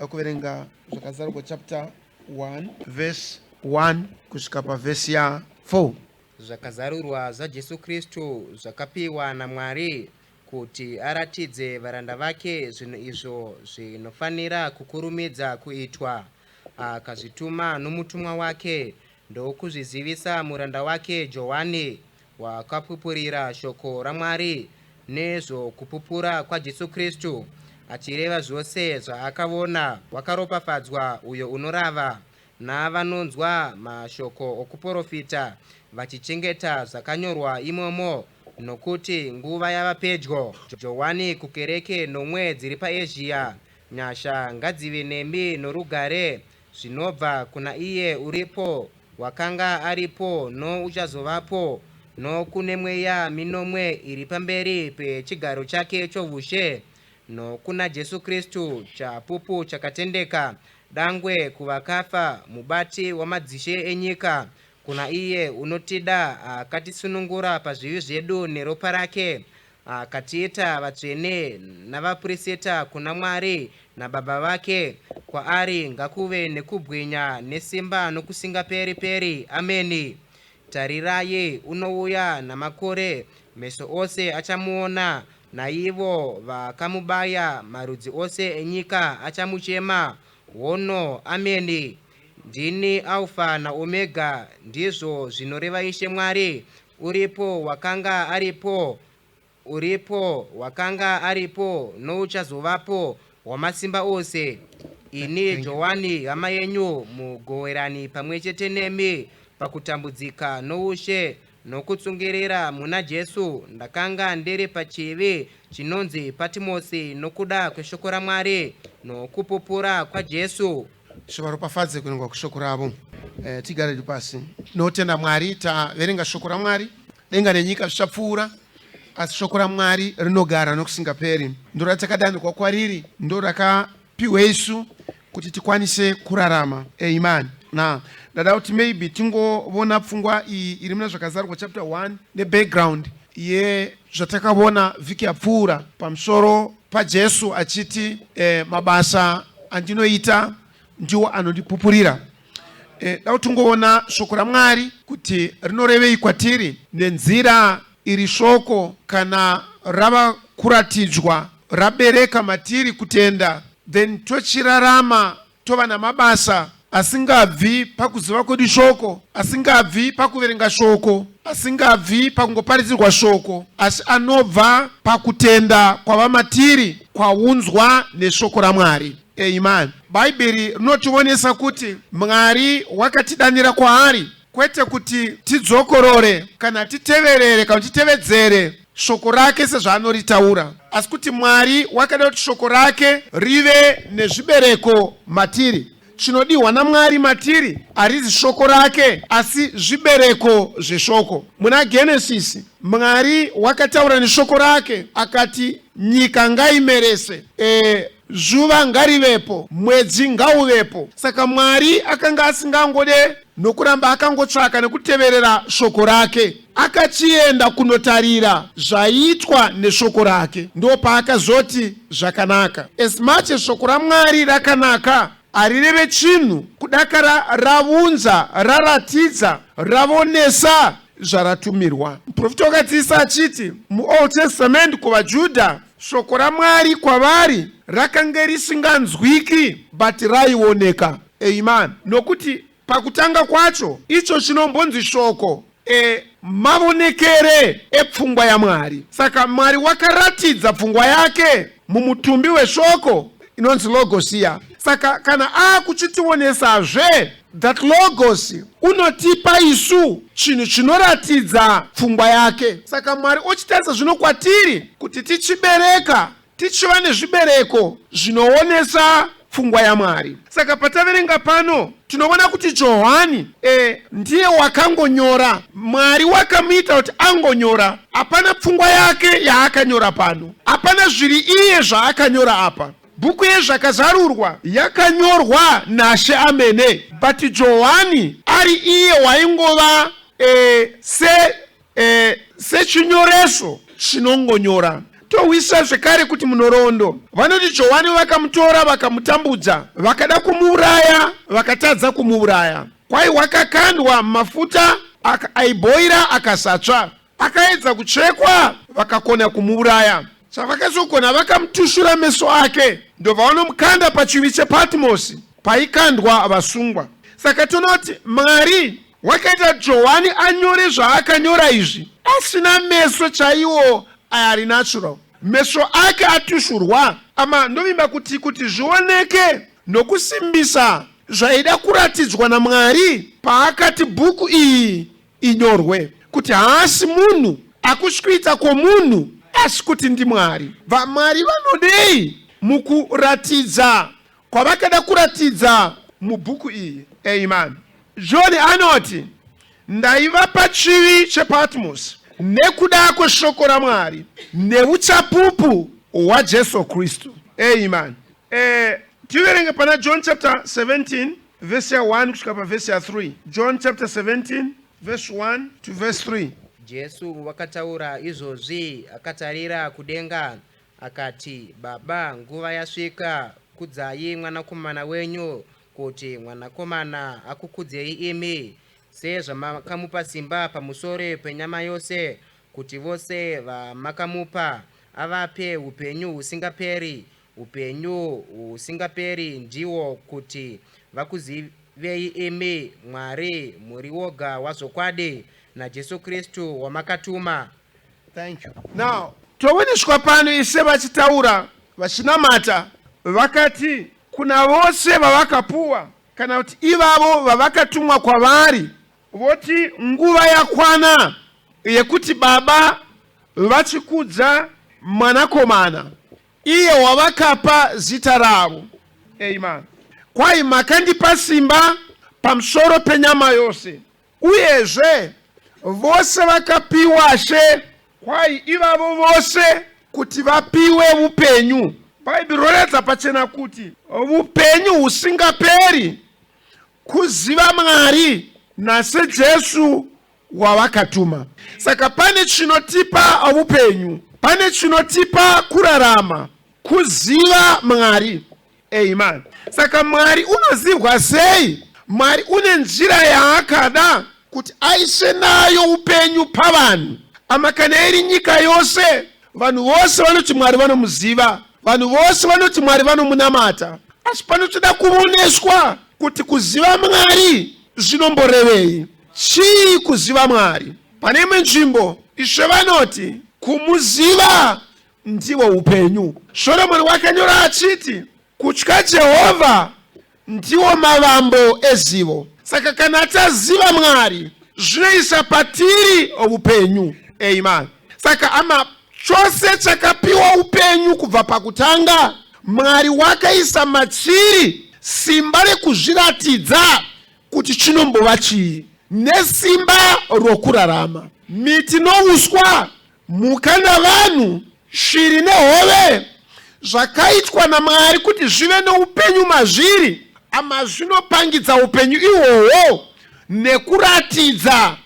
akuverenga zvakazarurwa chapter 1 verse 1 kusvika pavhesi ya 4. Zvakazarurwa zvaJesu Kristu zvakapiwa naMwari kuti aratidze varanda vake zvinhu izvo zvinofanira kukurumidza kuitwa. Akazvituma nomutumwa wake ndokuzvizivisa muranda wake Johani, wakapupurira shoko raMwari nezvokupupura kwaJesu Kristu, achireva zvose zvaakaona. Wakaropafadzwa uyo unorava navanonzwa mashoko okuprofita, vachichengeta zvakanyorwa imomo, nokuti nguva yava pedyo. Johani kukereke nomwe dziri paEzhia. Nyasha ngadzive nemi norugare zvinobva kuna iye uripo, wakanga aripo, nouchazovapo, nokune mweya minomwe iri pamberi pechigaro chake choushe, nokuna Jesu Kristu chapupu chakatendeka, dangwe kuvakafa, mubati wamadzishe enyika, kuna iye unotida akatisunungura pazvivi zvedu neropa rake, akatiita vatsvene navaprofita kuna Mwari naBaba vake. Kwaari ngakuve nekubwinya nesimba nokusingaperi-peri. Ameni. Tarirai, unouya namakore, meso ose achamuona, naivo vakamubaya, marudzi ose enyika achamuchema. Hono, ameni. Ndini Alfa na Omega, ndizvo zvinoreva Ishe Mwari, uripo, wakanga aripo, uripo, wakanga aripo, nouchazovapo, wamasimba ose. Ini Johani hama yenyu, mugowerani pamwe chete nemi pakutambudzika noushe nokutsungirira muna Jesu, ndakanga ndiri pachivi chinonzi Patimosi nokuda kweshoko raMwari nokupupura kwaJesu. Shivaropafadze kuverenga kweshoko ravo. Tigare pasi. Notenda Mwari, taverenga shoko raMwari. Denga nenyika zvichapfuura, asi shoko raMwari rinogara nokusingaperi. Ndo ratakadanirwa kwariri, ndo rakapiwa Yesu kuti tikwanise kurarama. Amen. Na ndada kuti maybe tingovona pfungwa iyi iri muna zvakazarurwa chapter 1 nebackground zvatakaona vhiki yapfuura pamusoro paJesu achiti mabasa andinoita ndiwo anondipupurira. Da kuti tingoona shoko raMwari kuti rinorevei kwatiri nenzira iri shoko kana rava kuratidzwa rabereka matiri kutenda, then tochirarama tova namabasa asingabvi pakuziva kwedu shoko, asingabvi pakuverenga shoko, asingabvi pakungoparidzirwa shoko, asi anobva pakutenda kwava matiri kwaunzwa neshoko raMwari. Amen. Bhaibheri rinotionesa kuti Mwari wakatidanira kwaari, kwete kuti tidzokorore kana titeverere kana titevedzere shoko rake sezvaanoritaura, asi kuti Mwari wakada kuti shoko rake rive nezvibereko matiri. Chinodiwa naMwari matiri harizi shoko rake asi zvibereko zveshoko. Muna Genesis Mwari wakataura neshoko rake akati nyika ngaimerese, zuva ngarivepo, mwedzi ngauvepo. Saka Mwari akanga asingangode nokuramba akangotsvaka nekuteverera shoko rake, akachienda kunotarira zvaitwa neshoko rake, ndo paakazoti zvakanaka. As much as shoko raMwari rakanaka, harireve chinhu kudakara ravunza, raratidza, ravonesa zvaratumirwa. Muprofita wakadzidzisa achiti muOld Testament kuvaJudha shoko raMwari kwavari rakanga risinganzwiki but raioneka. Amen. Nokuti pakutanga kwacho icho chinombonzi shoko mavonekere epfungwa yaMwari. Saka Mwari wakaratidza pfungwa yake mumutumbi weshoko inonzi logosia. Saka kana akuchitionesazve that logos unotipa isu chinhu chinoratidza pfungwa yake. Saka Mwari ochitaridza zvino kwatiri kuti tichibereka, tichiva nezvibereko zvinoonesa pfungwa yaMwari. Saka pataverenga pano tinoona kuti Johani ndiye wakangonyora. Mwari wakamuita kuti angonyora. Hapana pfungwa yake yaakanyora pano, hapana zviri iye zvaakanyora apa. Bhuku yezvakazarurwa yakanyorwa naShe amene, but Johani ari iye waingova sechinyoreso chinongonyora. towisa zvekare kuti munhoroondo vanoti Johani vakamutora vakamutambudza, vakada kumuuraya, vakatadza kumuuraya. Kwai wakakandwa mafuta aibhoira akasatsva, akaedza kuchekwa, vakakona kumuuraya. Zvavakazogona vakamutushura meso ake, ndobva vanomukanda pachivi chePatmosi paikandwa vasungwa. Saka tonoti Mwari wakaita Johani anyore zvaakanyora izvi asina meso chaiwo ari natural. Meso ake atushurwa, ama ndovimba kuti zvioneke nokusimbisa zvaida kuratidzwa naMwari paakati bhuku iyi inyorwe, kuti haasi munhu akusvika kwomunhu asi kuti ndi Mwari. VaMwari vanodei mukuratidza kwavakada kuratidza mubhuku iyi. Amen. John anoti ndaiva pachivi chePatmosi nekuda kweshoko raMwari neuchapupu hwaJesu Kristu. Amen. Tiverenge pana John chapter 17 verse ya 1 kusvika paverse ya 3. John chapter 17 verse 1 to verse 3. Jesu wakataura izvozvi akatarira kudenga akati, Baba, nguva yasvika, kudzai mwanakomana wenyu, kuti mwanakomana akukudzei imi, sezvamakamupa simba pamusoro penyama yose, kuti vose vamakamupa avape upenyu husingaperi. Upenyu husingaperi ndiwo kuti vakuzivei imi Mwari muri woga wazvokwadi naJesu Kristu wamakatuma. Thank you. Now, toweneswa pano ise vachitaura vachinamata vakati kuna vose vavakapuwa kana kuti ivavo vavakatumwa kwavari voti nguva yakwana yekuti Baba vachikudza mwanakomana iye wavakapa zita ravo. Amen. Kwai makandipa simba pamusoro penyama yose, uyezve vose vakapiwashe kwai ivavo vose kuti vapiwe upenyu. Bhaibheri roredza pachena kuti upenyu husingaperi, kuziva Mwari naseJesu wavakatuma. Saka pane chinotipa upenyu, pane chinotipa kurarama, kuziva Mwari. Amen. Saka Mwari unozivwa sei? Mwari une njira yaakada kuti aise nayo upenyu pavanhu. Ama kana iri nyika yose, vanhu vose vanoti Mwari vanomuziva, vanhu vose vanoti Mwari vanomunamata, asi panotoda kuoneswa kuti kuziva Mwari zvinomborevei. Chii kuziva Mwari? Pane imwe nzvimbo ishe vanoti kumuziva ndiwo upenyu. Soromoni wakanyora achiti kutya Jehovha ndiwo mavambo ezivo. Saka kana taziva Mwari zvinoisa patiri upenyu. Amen. Saka ama chose chakapiwa upenyu kubva pakutanga, Mwari wakaisa machiri simba rekuzviratidza kuti chinombova chii, nesimba rokurarama. Miti nouswa, mhuka navanhu, shiri nehove zvakaitwa naMwari kuti zvive noupenyu mazviri, ama zvinopangidza upenyu ihwohwo nekuratidza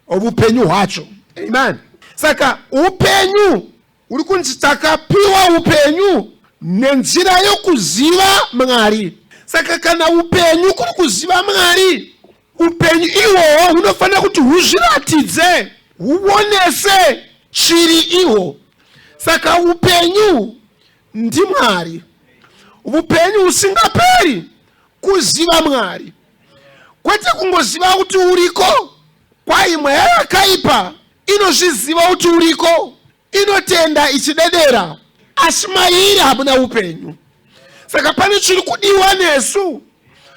upenyu hwacho. Amen. Saka upenyu uri kunzi takapiwa upenyu nenzira yokuziva Mwari. Saka kana upenyu kuri kuziva Mwari, upenyu ihwohwo hunofanira kuti huzviratidze, huonese chiri ihwo. Saka upenyu ndi Mwari, upenyu husingaperi, kuziva Mwari. Kwete kungoziva kuti uriko, kwai mweya yakaipa inozviziva kuti uriko, inotenda ichidedera, asi mairi hamuna upenyu. Saka pane chiri kudiwa nesu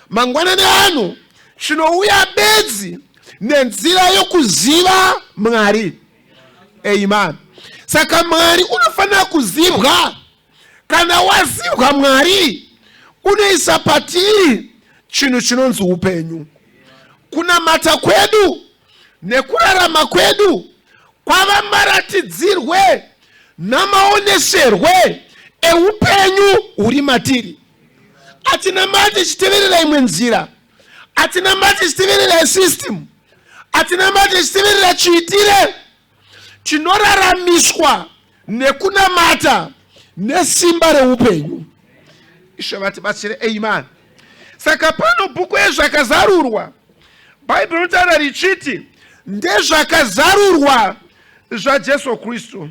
mangwanani ano, chinouya bedzi nenzira yokuziva Mwari. Amen. Saka Mwari unofanira kuzivwa. Kana wazivwa Mwari, unoisa patiri chinhu chinonzi upenyu. Kunamata kwedu nekurarama kwedu kwava maratidzirwe namaoneserwe eupenyu huri matiri. Hatinamati tichiteverera imwe nzira, hatinamati tichiteverera system, hatinamati tichiteverera chiitire. Tinoraramiswa nekunamata nesimba reupenyu. Ishe vatibatsire. Amen. Saka pano bhuku yezvakazarurwa, Bhaibheri rinotaura richiti ndezvakazarurwa zvaJesu Kristu.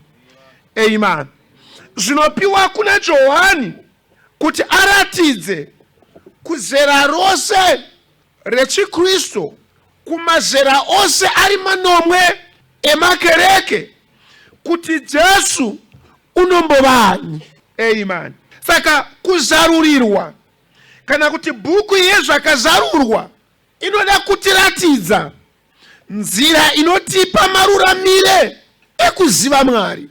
Amen. Zvinopiwa kuna Johani kuti aratidze kuzera rose rechiKristu, kumazera ose ari manomwe emakereke, kuti Jesu unombovani. Amen. Saka kuzarurirwa kana kuti bhuku yezvakazarurwa inoda kutiratidza nzira inotipa maruramire ekuziva Mwari.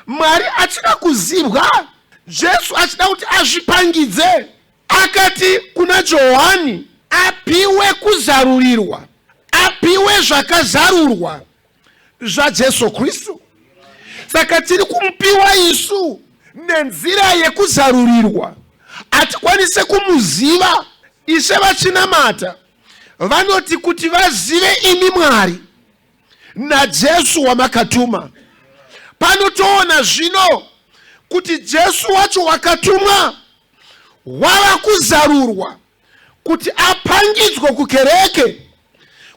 Mwari achida kuzivwa, Jesu achida kuti azvipangidze. Akati kuna Johani apiwe kuzarurirwa, apiwe zvakazarurwa zvaJesu Kristu. Saka tiri kumupiwa isu nenzira yekuzarurirwa, atikwanise kumuziva. Ishe vachinamata vanoti kuti vazive imi Mwari naJesu wamakatuma. Panotoona zvino kuti Jesu wacho wakatumwa wava kuzarurwa kuti apangidzwe kukereke,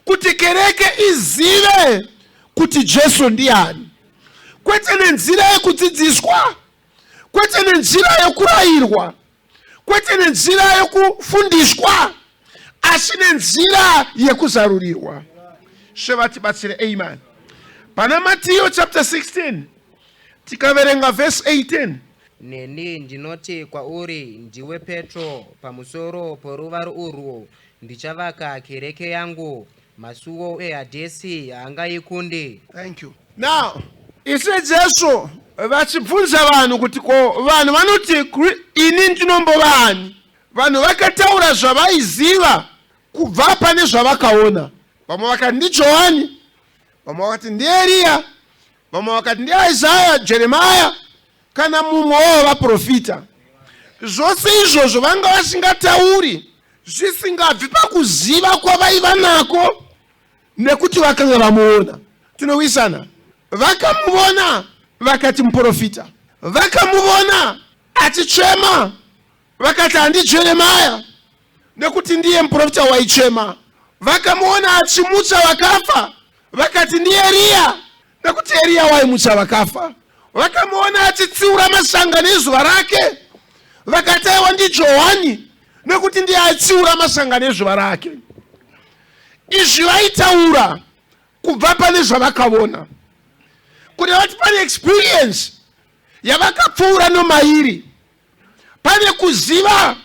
kuti kereke izive kuti Jesu ndiani, kwete nenzira yekudzidziswa, kwete nenzira yekurayirwa, kwete nenzira yekufundiswa, asi nenzira yekuzarurirwa. Shevatibatsire. Amen. Pana Matiyo chapter 16 tikaverenga verse 18. Neni ndinoti kwauri, ndiwe Petro, pamusoro poruvaro urwu ndichavaka kereke yangu, masuo eHadesi haangaikunde. Thank you. Now, ise Jesu vachibvunza vanhu kuti ko vanhu vanoti ini ndinombovani. Vanhu vakataura zvavaiziva kubva pane zvavakaona. Vamwe vakati ndi Johani, vamwe vakati ndi Eliya, vamwe vakati ndi Isaya, Jeremiah, kana mumwe wavaprofita. Zvose izvozvo vanga vasingatauri zvisingabvi pakuziva kwavaiva nako nekuti vakanga vamuona. Tinowisana. Vakamuona vakati muprofita, vakamuona achichema vakati handi Jeremiah nekuti ndiye muprofita waichema. Vakamuona achimutsa vakafa vakati ndi Eliya nekuti Eliya waimutsa vakafa. Vakamuona achitsiura masanga nezuva rake vakati aiwa ndi Johani nekuti ndiye aitsiura masanga nezuva rake. Izvi vaitaura kubva pane zvavakaona, kuti vati pane experience yavakapfuura nomairi, pane kuziva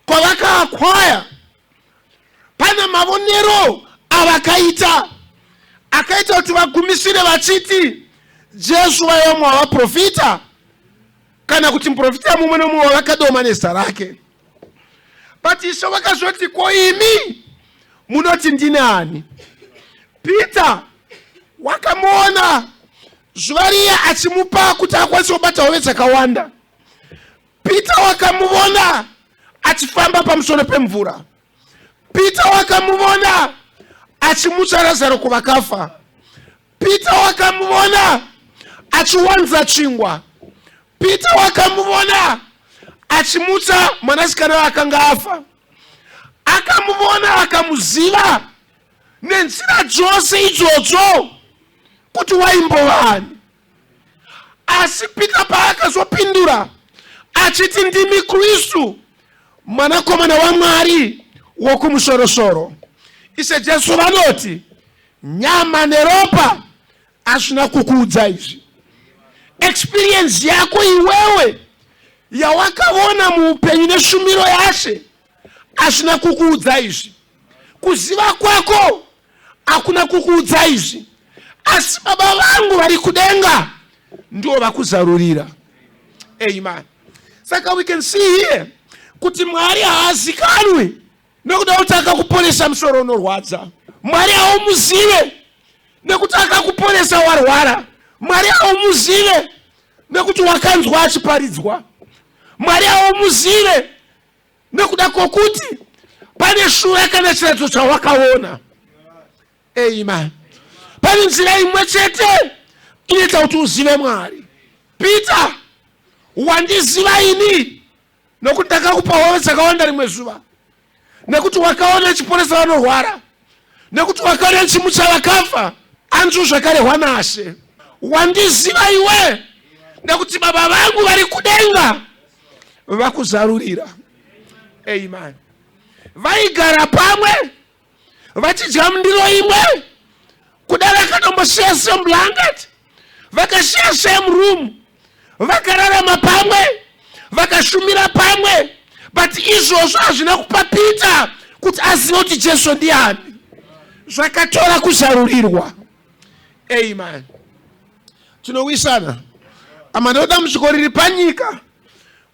kwavakaakwaya, pane mavonero avakaita akaita kuti vagumisire vachiti Jesu waiva mumwe wavaprofita, kana kuti muprofita mumwe nomumwe wavakadoma nezita rake. But iso vakazoti ko imi munoti ndinani? Peter wakamuona zuva riya achimupa kuti akwanise kubata hove dzakawanda. Peter wakamuona achifamba pamusoro pemvura. Peter wakamuona achimutsa Lazaro kuvakafa. Peter wakamuona achiwanza chingwa. Peter wakamuona achimutsa mwanasikana wakanga afa. Akamuona akamuziva nenzira dzose idzodzo kuti waimbovani. Asi Peter paakazopindura achiti ndimi Kristu, mwanakomana waMwari wokumusoro-soro. Ise Jesu vanoti nyama neropa hazvina kukuudza izvi. Experience yako iwewe yawakaona muupenyu neshumiro yashe hazvina kukuudza izvi. Kuziva kwako hakuna kukuudza izvi. Asi Baba vangu vari kudenga ndivo vakuzarurira. Amen. Saka we can see here kuti Mwari haazikanwi nekuda kuti akakuponesa musoro unorwadza. Mwari haumuzive nekuti akakuponesa warwara. Mwari haumuzive nekuti wakanzwa achiparidzwa. Mwari haumuzive nekuda kwokuti pane shure kana chiratidzo chawakaona. Amen. Pane nzira imwe chete inoita kuti uzive Mwari. Peter, wandiziva ini nokuti ndakakupa hove dzakawanda rimwe zuva, nekuti wakaona chiponesa vanorwara, nekuti wakaona chimu chavakafa, anzvo zvakarehwa naShe. Wandiziva iwe nekuti baba vangu vari kudenga vakuzarurira. Amen. Vaigara pamwe vachidya mundiro imwe, kuda vakanomboshiya same blanket, vakashiya same room, vakararama pamwe, vakashumira pamwe, but izvozvo hazvina kupa Peter kuti azive kuti Jesu ndiani. Zvakatora kuzarurirwa. Amen. Tinowisana amanoda musviko riri panyika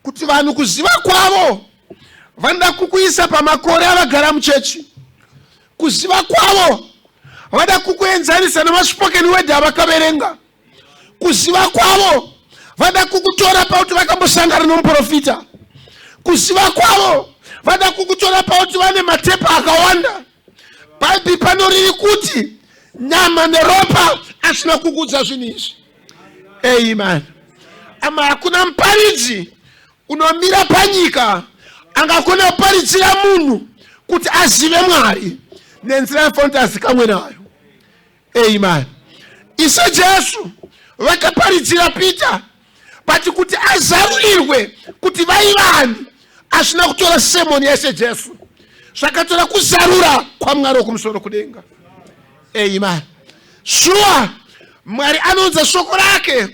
kuti vanhu kuziva kwavo vanoda kukuisa pamakore avagara muchechi. Kuziva kwavo vada kukuenzanisa namaspoken word avakaverenga. Kuziva kwavo vada kukutora pauti vakambosangana nomuprofita. Kuziva kwavo vada kukutora pauti vane matepa akawanda. Bhaibheri panoriri kuti nyama neropa asina kukudza zvinhu izvi. Amen. Ama hakuna muparidzi unomira panyika angakona kuparidzira munhu kuti azive Mwari nenzira yafanira azikamwe nayo. Amen. Ishe Jesu vakaparidzira Peter pati kuti azarurirwe kuti vaivani, asina kutora semoni yaIshe Jesu, zvakatora kuzarura kwaMwari wokumusoro kudenga. Amen. Shuwa Mwari anonza shoko rake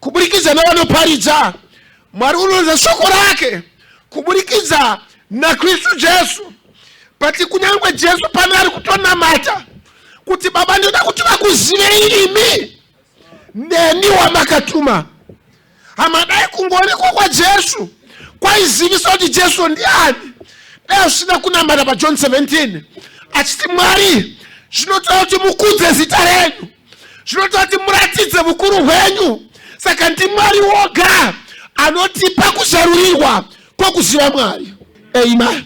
kuburikidza navanoparidza. Mwari unonza shoko rake kuburikidza naKristu Jesu. Pati kunyangwe Jesu pano ari kutonamata kuti Baba ndoda kuti vakuzive imi neni wamakatuma. Hamadai kungoonekwa kwa Jesu kwaizivisa kuti Jesu ndiani. Dai usina kunamata pa John 17 achiti Mwari zvinotaura kuti mukudze zita renyu, zvinotaura kuti muratidze bukuru hwenyu. Saka ndi Mwari woga anotipa kuzarurirwa kwokuziva Mwari. Amen.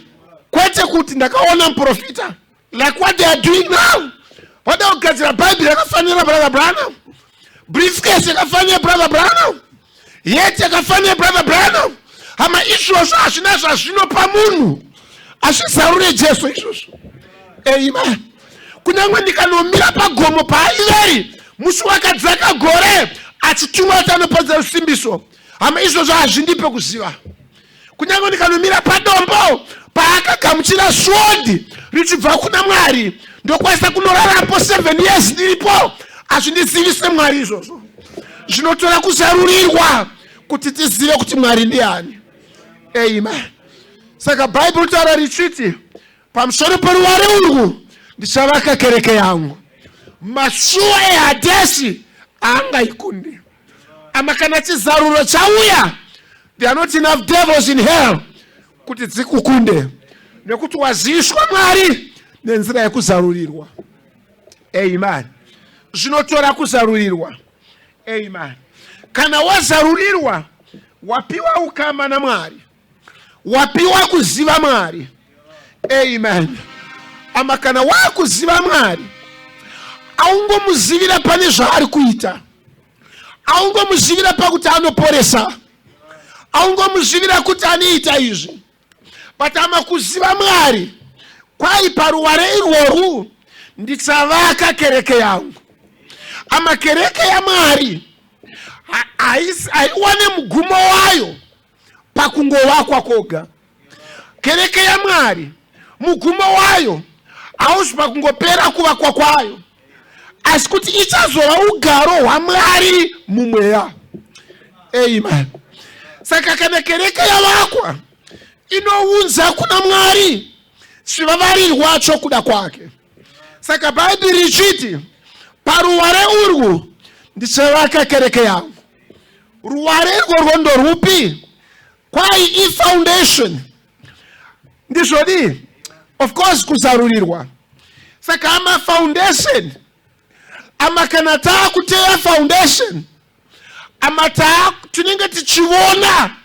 Kwete kuti ndakaona muprofita like what they are doing now. Vada kugadzira Bhaibheri yakafanira Brother Branham, briefcase yakafanira Brother Branham, yeti yakafanira Brother Branham. Hama izvozvo hazvina zvazvinopa munhu, hazvizarure Jesu izvozvo. Amen. Kunyangwe ndikanomira pagomo paaiveri musi wakadzaka gore achitumwa kuti anopadza rusimbiso, hama izvozvo hazvindipe kuziva. Kunyangwe ndikanomira padombo paakagamuchira sword richibva kuna Mwari ndokwanisa kunorarapo 7 years ndiripo, hazvindizivise Mwari izvozvo. Zvinotora kuzarurirwa kuti tizive kuti Mwari ndiani. Amen. Saka Bhaibheri ritaura richiti pamusoro peruware urwu ndichavaka kereke yangu, masuo eHadesi haangaikundi. Ama kana chizaruro chauya, there are not enough devils in hell kuti dzikukunde, nekuti wazivishwa Mwari nenzira yekuzarurirwa. Amen. Zvinotora kuzarurirwa. Amen. Kana wazarurirwa, wapiwa ukama na Mwari, wapiwa kuziva Mwari. Amen. Ama kana wakuziva Mwari, aungomuzivira pane zvaari kuita, aungomuzivira pakuti anoporesa, aungomuzivira kuti anoita izvi. But ama kuziva Mwari, kwai paruware irworwu ndichavaka kereke yangu. Ama kereke ya Mwari haiwane mugumo wayo pakungovakwa koga. Kereke ya Mwari mugumo wayo hausi pakungopera kuvakwa kwayo, asi kuti ichazova ugaro hwaMwari mumweya. Amen. Saka kana kereke yavakwa inounza kuna Mwari chivavarirwa chokuda kwake. Saka Bhaibheri richiti paruware urwu ndichavaka kereke yangu. Ruware urwo ndorupi? Kwai ifoundation ndizvodi, of course kuzarurirwa. Saka ama foundation, ama kana taakuteya foundation, ama tinenge tichiona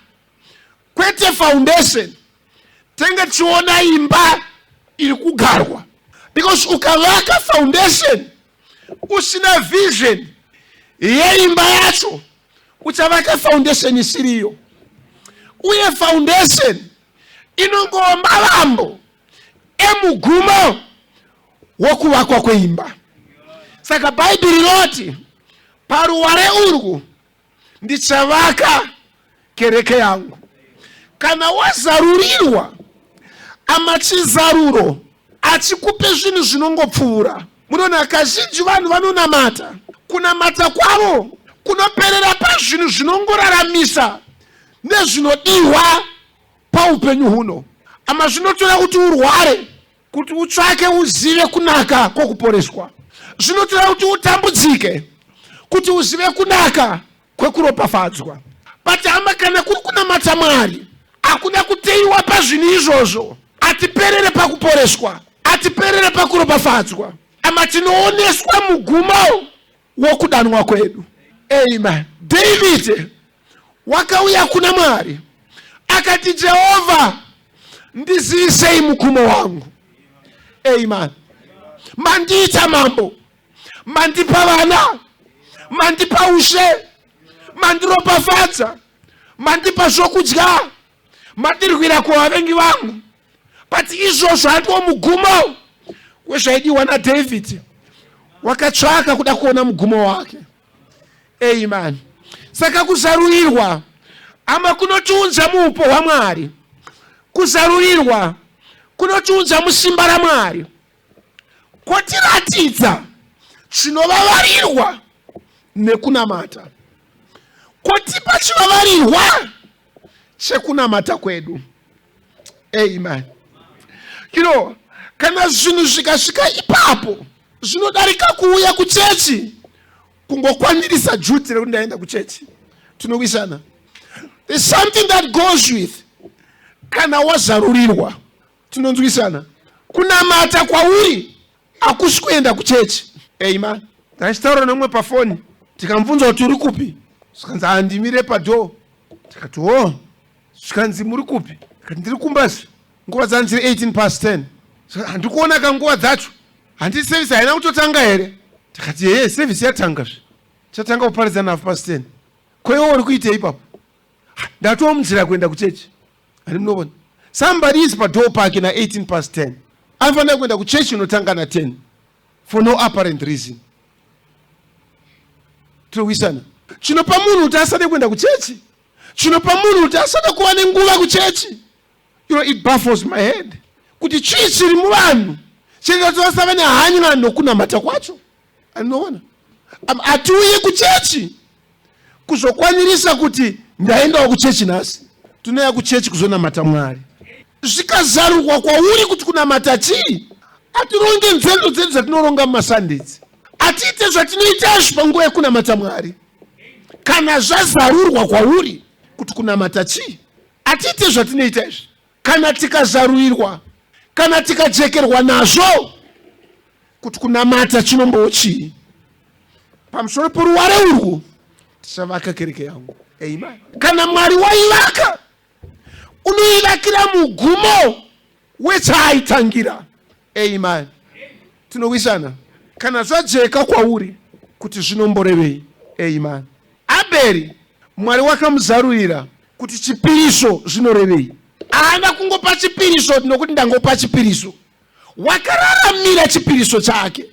kwete foundation, tinenge tichiona imba iri kugarwa. Because ukavaka foundation usina vision yeimba yacho, uchavaka foundation isiriyo. Uye foundation inongova malambo emugumo wokuvakwa kweimba. Saka Bhaibheri roti paruware urwu ndichavaka kereke yangu. Kana wazarurirwa amachizaruro achikupe zvinhu zvinongopfuura. Munoona kazhinji vanhu vanonamata. Kunamata kwavo kunoperera pazvinhu zvinongoraramisa nezvinodiwa paupenyu huno. Ama zvinotora kuti urware, kuti utsvake uzive kunaka kwokuporeswa. Zvinotora kuti utambudzike, kuti uzive kunaka kwekuropafadzwa. Bati hama kana kuri kunamata Mwari, hakuna kuteiwa pazvinhu izvozvo. Atiperere pakuporeswa, atiperere pakuropafadzwa. Ama tinooneswa mugumo wokudanwa kwedu. Amen. David wakauya kuna Mwari akati, Jehovha, ndizivisei mugumo wangu. Amen. Mandiita mambo, mandipa vana, mandipa ushe, mandiropafadza, mandipa zvokudya, mandirwira kuvavengi vangu. But izvozvo handiwo mugumo wezvaidiwa naDavid. Wakatsvaka kuda kuona mugumo wake. Amen. Saka kuzarurirwa ama kunotiunza muupo hwaMwari. Kuzarurirwa kunotiunza musimba raMwari. Kwotiratidza chinovavarirwa nekunamata. Kwotipa chinovavarirwa chekunamata kwedu. Amen. Kana zvinhu zvikasvika ipapo zvinodarika kuuya kuchechi kungokwanirisa juti rekuti ndaenda kuchechi. Tinowisana. There's something that goes with kana wazarurirwa. Tinonzwisana. Kunamata kwauri hakusi kuenda kuchechi. Amen. Ndachitaura nomwe pafoni tikamubvunza kuti uri kupi, svikanzi handimire padhoo. Tikati svikanzi muri kupi? Tikati ndiri kumbasi. Nguva dzanzi 10:18. Handikuona kanguva dzacho. Handi service haina kutotanga here? Tikati service yatanga zve. Chatanga kuparidza na 10:30. Kwewo uri kuita ipapo? Ndatomunzira kuenda kuchechi. Handi munobona. Somebody is padhoo pake na 10:18. Anofanira kuenda kuchechi inotanga na 10 for no apparent reason. Tinowisana. Chinopa munhu kuti asade kuenda kuchechi. Chinopa munhu kuti asade kuva nenguva kuchechi. It baffles my head. Kuti chii chiri muvanhu chinoita vasava nehanya nokunamata kwacho. Anoona. Hatiuye kuchechi kuzokwanirisa kuti ndaendawo kuchechi nhasi. Tunouya kuchechi kuzonamata Mwari. Zvikazarurwa kwauri kuti kunamata chii? Atironge nzendo dzedu dzatinoronga mumaSundays. Atiite zvatinoita panguva yekunamata Mwari. Kana zvazarurwa kwauri kuti kunamata chii? Atiite zvatinoita izvi. Kana tikazarurirwa, kana tikajekerwa nazvo kuti kunamata chinombowo chii? Pamusoro poruware urwu tichavaka kereke yangu. Amen. Kana Mwari waivaka, unoivakira mugumo wechaitangira. Amen. Tinowisana. Kana zvajeka kwauri kuti zvinomborevei. Amen. Aberi Mwari wakamuzarurira kuti chipiriso zvinorevei. Haana kungopa chipiriso nokuti ndangopa chipiriso. Wakararamira chipiriso chake.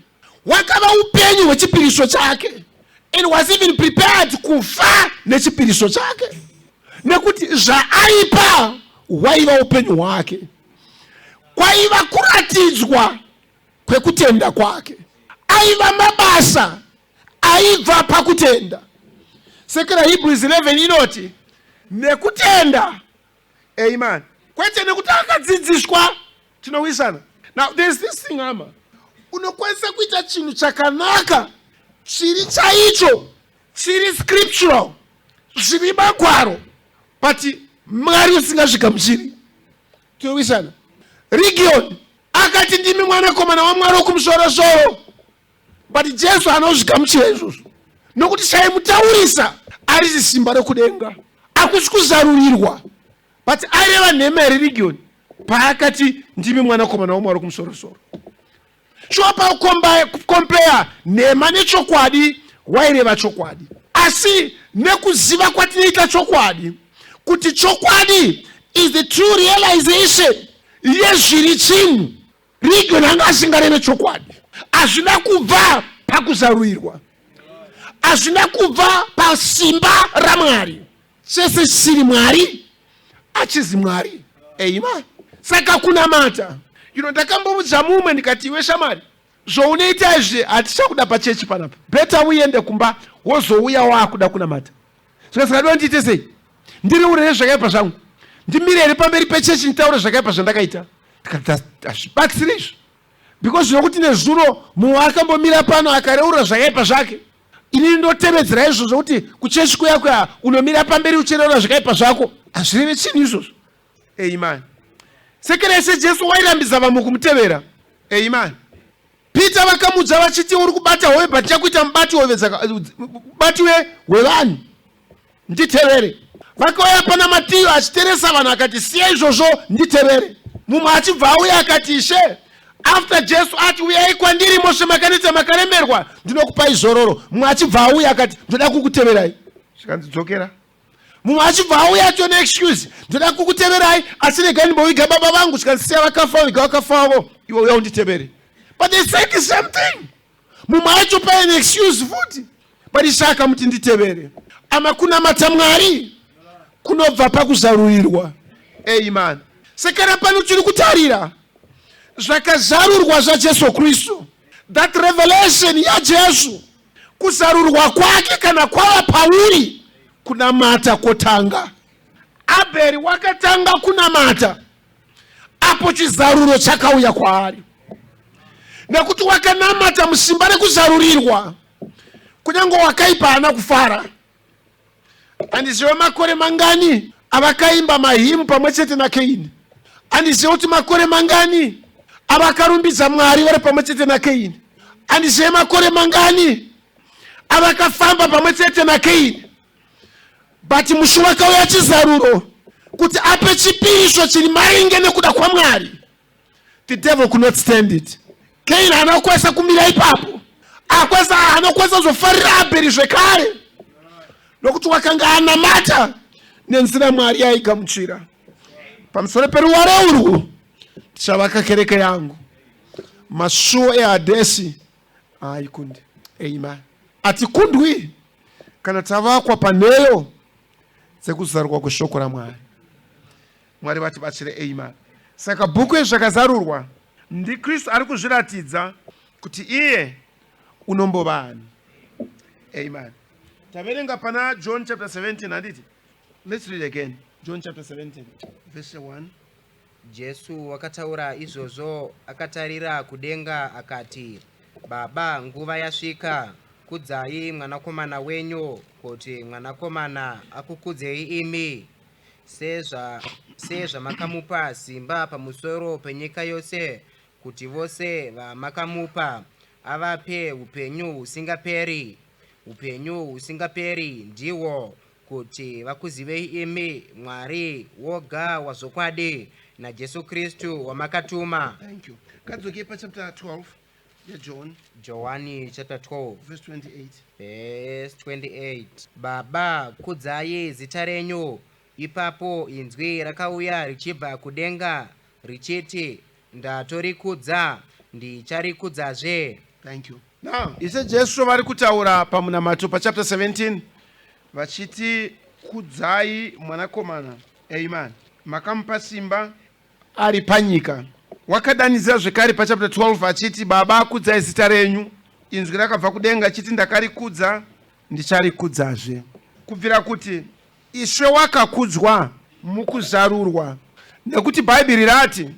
Wakava upenyu hwechipiriso chake. And was even prepared kufa nechipiriso chake. Nekuti zvaaipa waiva upenyu hwake. Kwaiva kuratidzwa kwekutenda kwake. Aiva mabasa aibva pakutenda. Sekera Hebrews 11 inoti nekutenda. Amen. Kwete nekuti akadzidziswa. Tinowisana. Now there's this thing ama. Unokwanisa kuita chinhu chakanaka chiri chaicho, chiri scriptural, zviri magwaro, but Mwari usingasvika muchiri. Tinowisana. Region akati ndimi mwanakomana waMwari wokumusoro-soro, but Jesu anosvika muchira izvozvo nokuti chaimutaurisa ari simba rekudenga. Hakusi kuzarurirwa, but areva nhema yeregioni paakati ndimi mwanakomana waMwari wokumusoro-soro. Shopa kukompea nhema nechokwadi waireva chokwadi. asi nekuziva kwatinoita chokwadi, kuti chokwadi is the true realization yezviri chinhu, rigoni anga asingane nechokwadi. Hazvina kubva pakuzarurirwa, hazvina kubva pasimba raMwari. Chese chiri Mwari achizi Mwari. Amen. Saka kunamata, ndakambomudza mumwe ndikati, iwe shamwari, zvounoita izvi hatichakuda pachechi panapa, beta uende kumba wozouya wakuda kunamata. Saka ndiite sei? Ndiri urere zvakaipa zvangu, ndimirere pamberi pechechi nditaure zvakaipa zvandakaita? Hazvibatsiri izvo, because zvinokuti nezuro mumwe akambomira pano akareurira zvakaipa zvake, ini ndotevedzera izvozvo kuti kuchechi kuya unomira pamberi uchireurira zvakaipa zvako, hazvireve chinhu izvozvo. Amen. Sekerese Jesu wairambidza vamwe kumutevera. Amen. Peter vakamudza vachiti, uri kubata hove but chakuita mubati wevanhu, nditevere. Vakauya pana Matiyo achiteresa vanhu akati, siya izvozvo nditevere. Mumwe achibva auya akati, Ishe, after Jesu ati, uyai kwandiri mose makaneta makaremerwa, ndinokupai zororo. Mumwe achibva auya akati, ndoda kukuteverai. Zvikandidzokera. Mumwe achibva auya atione excuse, ndoda kukuteverai, asi regai ndimboviga baba vangu, zvikandisiya vakafa, viga vakafa vavo, iwe uya unditevere. But they say the same thing. Mumwe achopa an excuse futi, but Ishe akamuti nditevere. Ama kunamata Mwari kunobva pakuzarurirwa. Amen. Saka pano tiri kutarira zvakazarurwa zvaJesu Kristu, that revelation yaJesu, kuzarurwa kwake kana kwava pauri, kunamata kotanga. Abheri wakatanga kunamata, apo chizaruro chakauya kwaari. Nekuti wakanamata musimba rekuzarurirwa, kunyange wakaipa hana kufara. Handizive makore mangani avakaimba mahimnu pamwe chete naKaini. Handizive kuti makore mangani avakarumbidza Mwari vari pamwe chete naKaini. Handizive makore mangani avakafamba pamwe chete naKaini. But musi wakauya chizaruro kuti ape chipiriso chiri maringe nekuda kwaMwari. The devil could not stand it. Kaini hanakwesa kumira ipapo, hanakwesa zofarira Abheri zvekare, nokuti wakanga anamata nenzira Mwari yaigamuchira. Pamusoro peruware urwu tichavaka kereke yangu, masuo eHadesi haikundi. Amen. Hatikundwi kana tavakwa paneyo dzekuzarurwa kweshoko raMwari. Mwari vatibatsire. Amen. Saka bhuku yezvakazarurwa ndi Kristu ari kuzviratidza kuti iye unombova ani. Amen. Taverenga pana John chapter 17 handiti. Let's read again. John chapter 17 verse 1. Jesu wakataura izvozvo akatarira kudenga akati, Baba, nguva yasvika, kudzai mwanakomana wenyu, kuti mwanakomana akukudzei imi, sezvamakamupa simba pamusoro penyika yose, kuti vose vamakamupa avape upenyu husingaperi. Upenyu husingaperi ndiwo kuti vakuzivei imi, Mwari woga wazvokwadi, naJesu Kristu wamakatuma. Thank you. Kadzoke pa chapter 12 ya John. Johani chapter 12 verse 28. Verse 28. Baba, kudzai zita renyu. Ipapo inzwi rakauya richibva kudenga richiti, ndatorikudza, ndicharikudzazve. Thank you. Now, ise Jesu vari kutaura pamunamato pa chapter 17 vachiti kudzai mwanakomana. Amen. Makamupa simba ari panyika. Wakadanizira zvekare pa chapter 12 achiti, Baba, kudzai zita renyu. Inzwi rakabva kudenga achiti, ndakarikudza, ndicharikudzazve. Kubvira kuti Ishe wakakudzwa mukuzarurwa, nekuti Bhaibheri rati,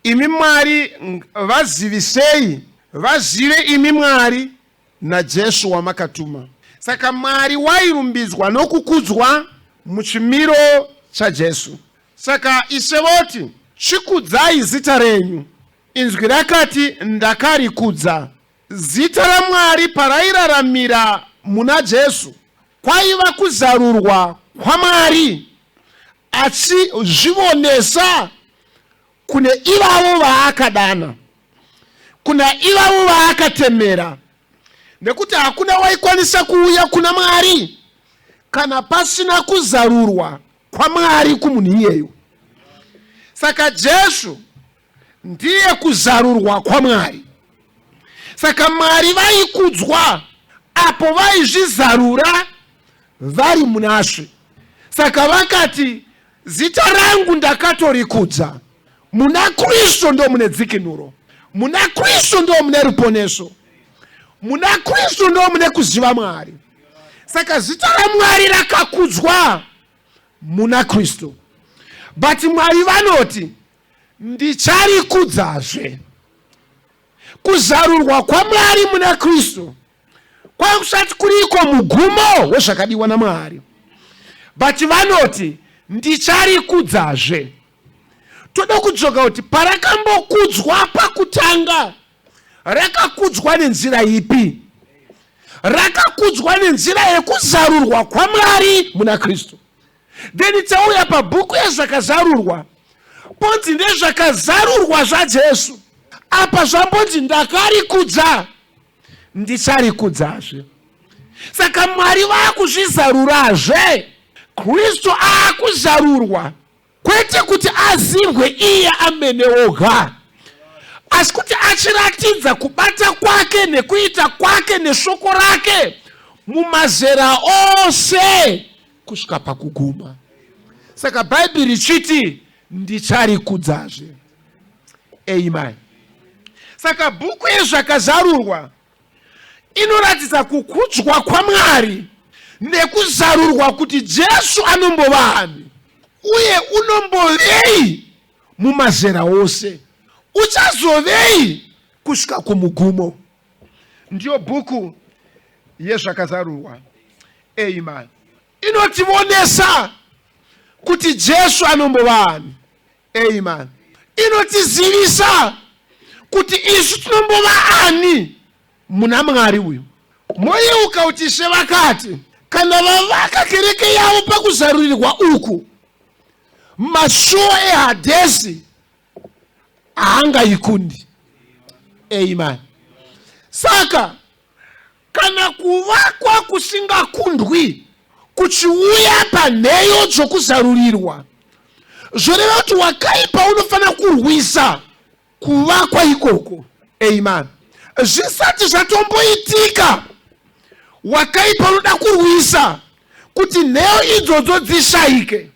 imi Mwari vazivisei, vazive imi Mwari naJesu wamakatuma. Saka Mwari wairumbidzwa nokukudzwa muchimiro chaJesu. Saka Ishe voti, chikudzai zita renyu. Inzwi rakati, ndakarikudza. Zita raMwari parairaramira muna Jesu, kwaiva kuzarurwa kwaMwari achizvionesa kune ivavo vaakadana, kuna ivavo vaakatemera. Nekuti hakuna waikwanisa kuuya kuna Mwari kana pasina kuzarurwa kwa Mwari kumunhu iyeyo. Saka Jesu ndiye kuzarurwa kwa Mwari. Saka Mwari vaikudzwa apo vaizvizarura vari munasve. Saka vakati, zita rangu ndakatorikudza. Muna Kristu ndo mune dzikinuro. Muna Kristu ndo mune ruponeso. Muna Kristu ndo mune kuziva Mwari. Saka zita raMwari rakakudzwa muna Kristu. But Mwari vanoti, ndicharikudzazve. Kuzarurwa kwa Mwari muna Kristu kwakusati kuriko mugumo wezvakadiwa naMwari. But vanoti, ndicharikudzazve. Toda kudzoka kuti parakambokudzwa pakutanga, rakakudzwa nenzira ipi? Rakakudzwa nenzira yekuzarurwa kwa Mwari muna Kristu. Then tauya pabhuku yezvakazarurwa, ponzi ndezvakazarurwa zvaJesu. Apa zvambonzi ndakarikudza, ndicharikudzazve. Saka Mwari vakuzvizarurazve. Kristu akuzarurwa, kwete kuti azirwe iye amene oga, asi kuti achiratidza kubata kwake nekuita kwake neshoko rake mumazera ose kusvika pakuguma. Saka Bhaibheri richiti ndicharikudzazve. Amen. Saka bhuku yezvakazarurwa inoratidza kukudzwa kwaMwari nekuzarurwa kuti Jesu anombova ani uye unombovei mumazera ose, uchazovei kusvika kumugumo. Ndiyo bhuku yezvakazarurwa. Amen. Inotivonesa kuti Jesu anombova ani. Amen. Inotizivisa kuti isu tinombova ani muna Mwari uyu. Moyeuka kuti She vakati kana vavaka kereke yavo pakuzarurirwa uku, masuo eHadesi haangaikundi. Amen. Saka kana kuvakwa kusingakundwi kuchiuya panheyo dzokuzarurirwa, zvoreva kuti wakaipa unofana kurwisa kuvakwa ikoko. Amen. Zvisati zvatomboitika, wakaipa unoda kurwisa kuti nheyo idzodzo dzishayike.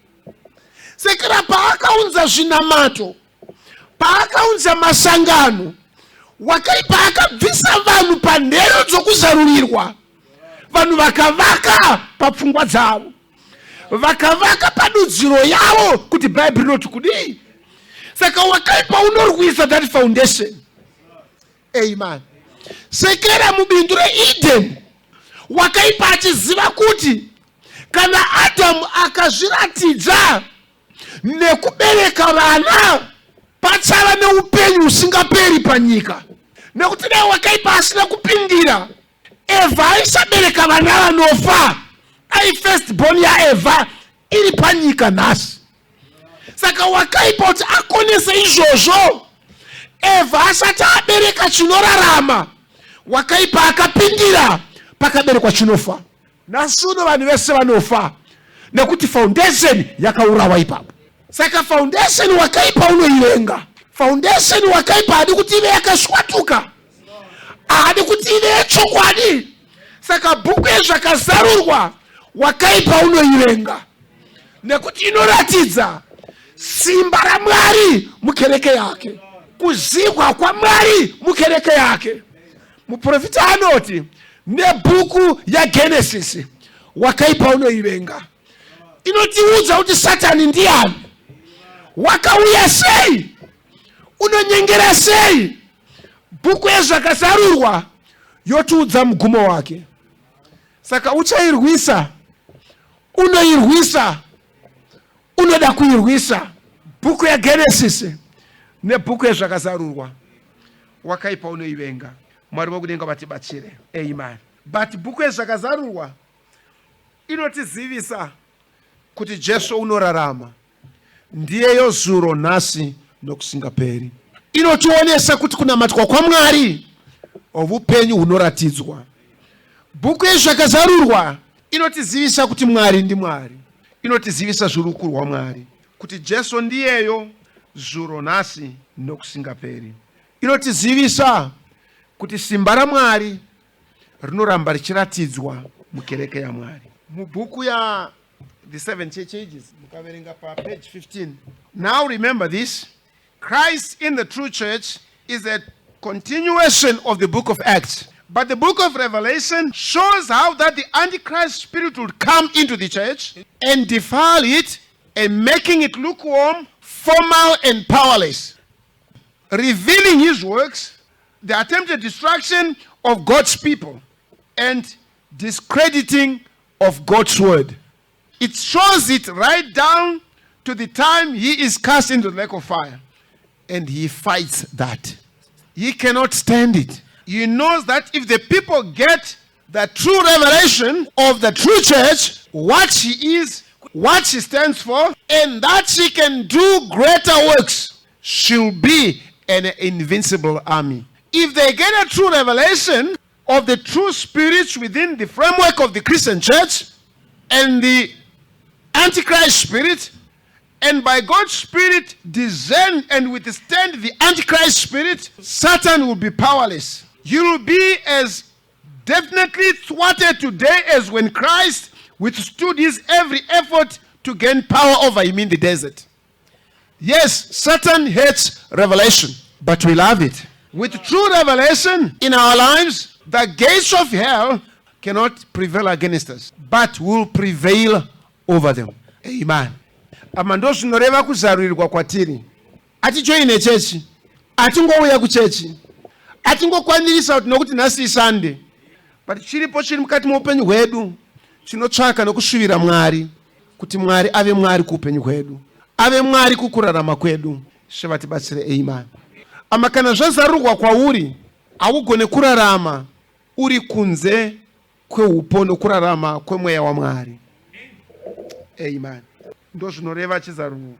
Sekera paakaunza zvinamato, paakaunza masangano, wakaipa akabvisa vanhu panheyo dzokuzarurirwa. Vanhu vakavaka papfungwa dzavo, vakavaka padudziro yavo kuti Bhaibheri rinoti kudii. Saka wakaipa unorwisa that foundation. Amen. Sekera mubindu reEden, wakaipa achiziva kuti kana Adamu akazviratidza nekubereka vana, pachava neupenyu usingaperi panyika. Nekuti dai wakaipa asina kupindira, Eva aisabereka vana vanofa. Ai firstborn yaEva iri panyika nhasi. Saka wakaipa kuti akonese izvozvo, Eva asati abereka chinorarama, wakaipa akapindira pakaberekwa chinofa. Nasuno vanhu vese vanofa nekuti foundation yakaurawa ipapo. Saka foundation wakaipa unoivenga. Foundation wakaipa hadi kuti ive yakaswatuka, hadi kuti ive yechokwadi. Saka bhuku yezvakazarurwa wakaipa unoivenga nekuti inoratidza simba raMwari mukereke yake, kuzivwa kwaMwari mukereke yake. Muprofita anoti nebhuku yaGenesis wakaipa unoivenga. Inotiudza kuti Satani ndiani, wakauya sei, unonyengera sei. Bhuku yezvakazarurwa yotiudza mugumo wake. Saka uchairwisa, unoirwisa, unoda kuirwisa. Bhuku yaGenesis nebhuku yezvakazarurwa wakaipa unoivenga. Mwari wokudenga vatibatsire. Amen. But bhuku yezvakazarurwa inotizivisa kuti Jesu unorarama, ndiyeyo zuro, nhasi nokusingaperi. Inotionesa kuti kunamatwa kwaMwari ovupenyu hunoratidzwa. Bhuku yezvakazarurwa inotizivisa kuti Mwari ndi Mwari, inotizivisa zurukuru wa Mwari, kuti Jesu ndiyeyo zuro nasi nokusingaperi. Inotizivisa kuti simba ra Mwari rinoramba richiratidzwa mukereke ya Mwari. Mubhuku ya The 7 Church Ages, mukaverenga pa page 15. Now remember this, Christ in the true church is a continuation of the book of Acts. But the book of Revelation shows how that the Antichrist spirit would come into the church and defile it and making it lukewarm, formal and powerless, revealing his works, the attempted destruction of God's people, and discrediting of God's word. It shows it right down to the time he is cast into the lake of fire. And he fights that. He cannot stand it. He knows that if the people get the true revelation of the true church, what she is, what she stands for, and that she can do greater works, she'll be an invincible army. If they get a true revelation of the true spirits within the framework of the Christian church and the Antichrist spirit, and by God's spirit discern and withstand the Antichrist spirit, Satan will be powerless. You will be as definitely thwarted today as when Christ withstood his every effort to gain power over him in the desert. Yes, Satan hates revelation, but we love it. With true revelation in our lives, the gates of hell cannot prevail against us, but will prevail over them. Amen. Amando zvinoreva kuzarurirwa kwatiri. Atijoine chechi, atingouya kuchechi, atingokwanirisa kuti nokuti nhasi Sunday, but chiripo chiri mukati muupenyu hwedu chinotsvaka nokusvivira Mwari, kuti Mwari ave Mwari kuupenyu hwedu, ave Mwari kukurarama kwedu. Shevatibatsire. Amen. Ama kana zvazarurwa kwauri, haugone kurarama uri kunze kweupo nokurarama kwemweya waMwari. Amen. Ndo zvinoreva chizarurwa.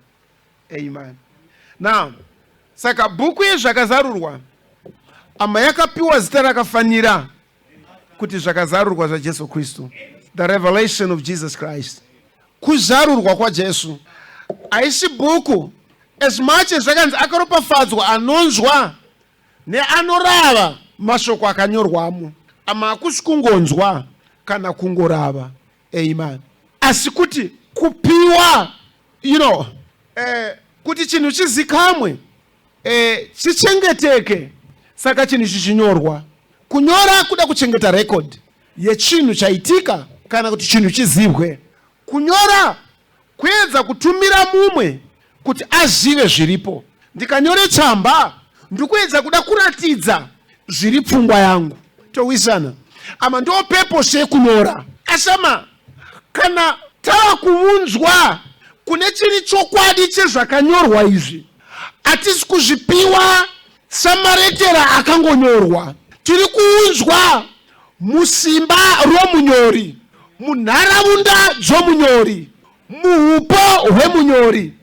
Amen. Now, saka bhuku yezvakazarurwa ama yakapiwa zita rakafanira kuti zvakazarurwa zvaJesu Kristu. The revelation of Jesus Christ. Kuzarurwa kwaJesu haisi bhuku as much as zvakanzi akaropafadzwa anonzwa neanorava mashoko akanyorwamo, ama hakusi kungonzwa kana kungorava. Amen. Asi kuti kupiwa, kuti chinhu chizikamwe, chichengeteke, saka chinhu chichinyorwa. Kunyora kuda kuchengeta record yechinhu chaitika kana kuti chinhu chizibwe. Kunyora kuedza kutumira mumwe kuti azive zviripo. Ndikanyore tsamba ndikuedza kuda kuratidza zviri pfungwa yangu. Towisana. Ama ndo purpose yekunyora. Asama kana tava kuunzwa kune chiri chokwadi chezvakanyorwa izvi, hatisi kuzvipiwa samaretera akangonyorwa. Tiri kuunzwa musimba romunyori, munharaunda dzomunyori, muupo hwemunyori,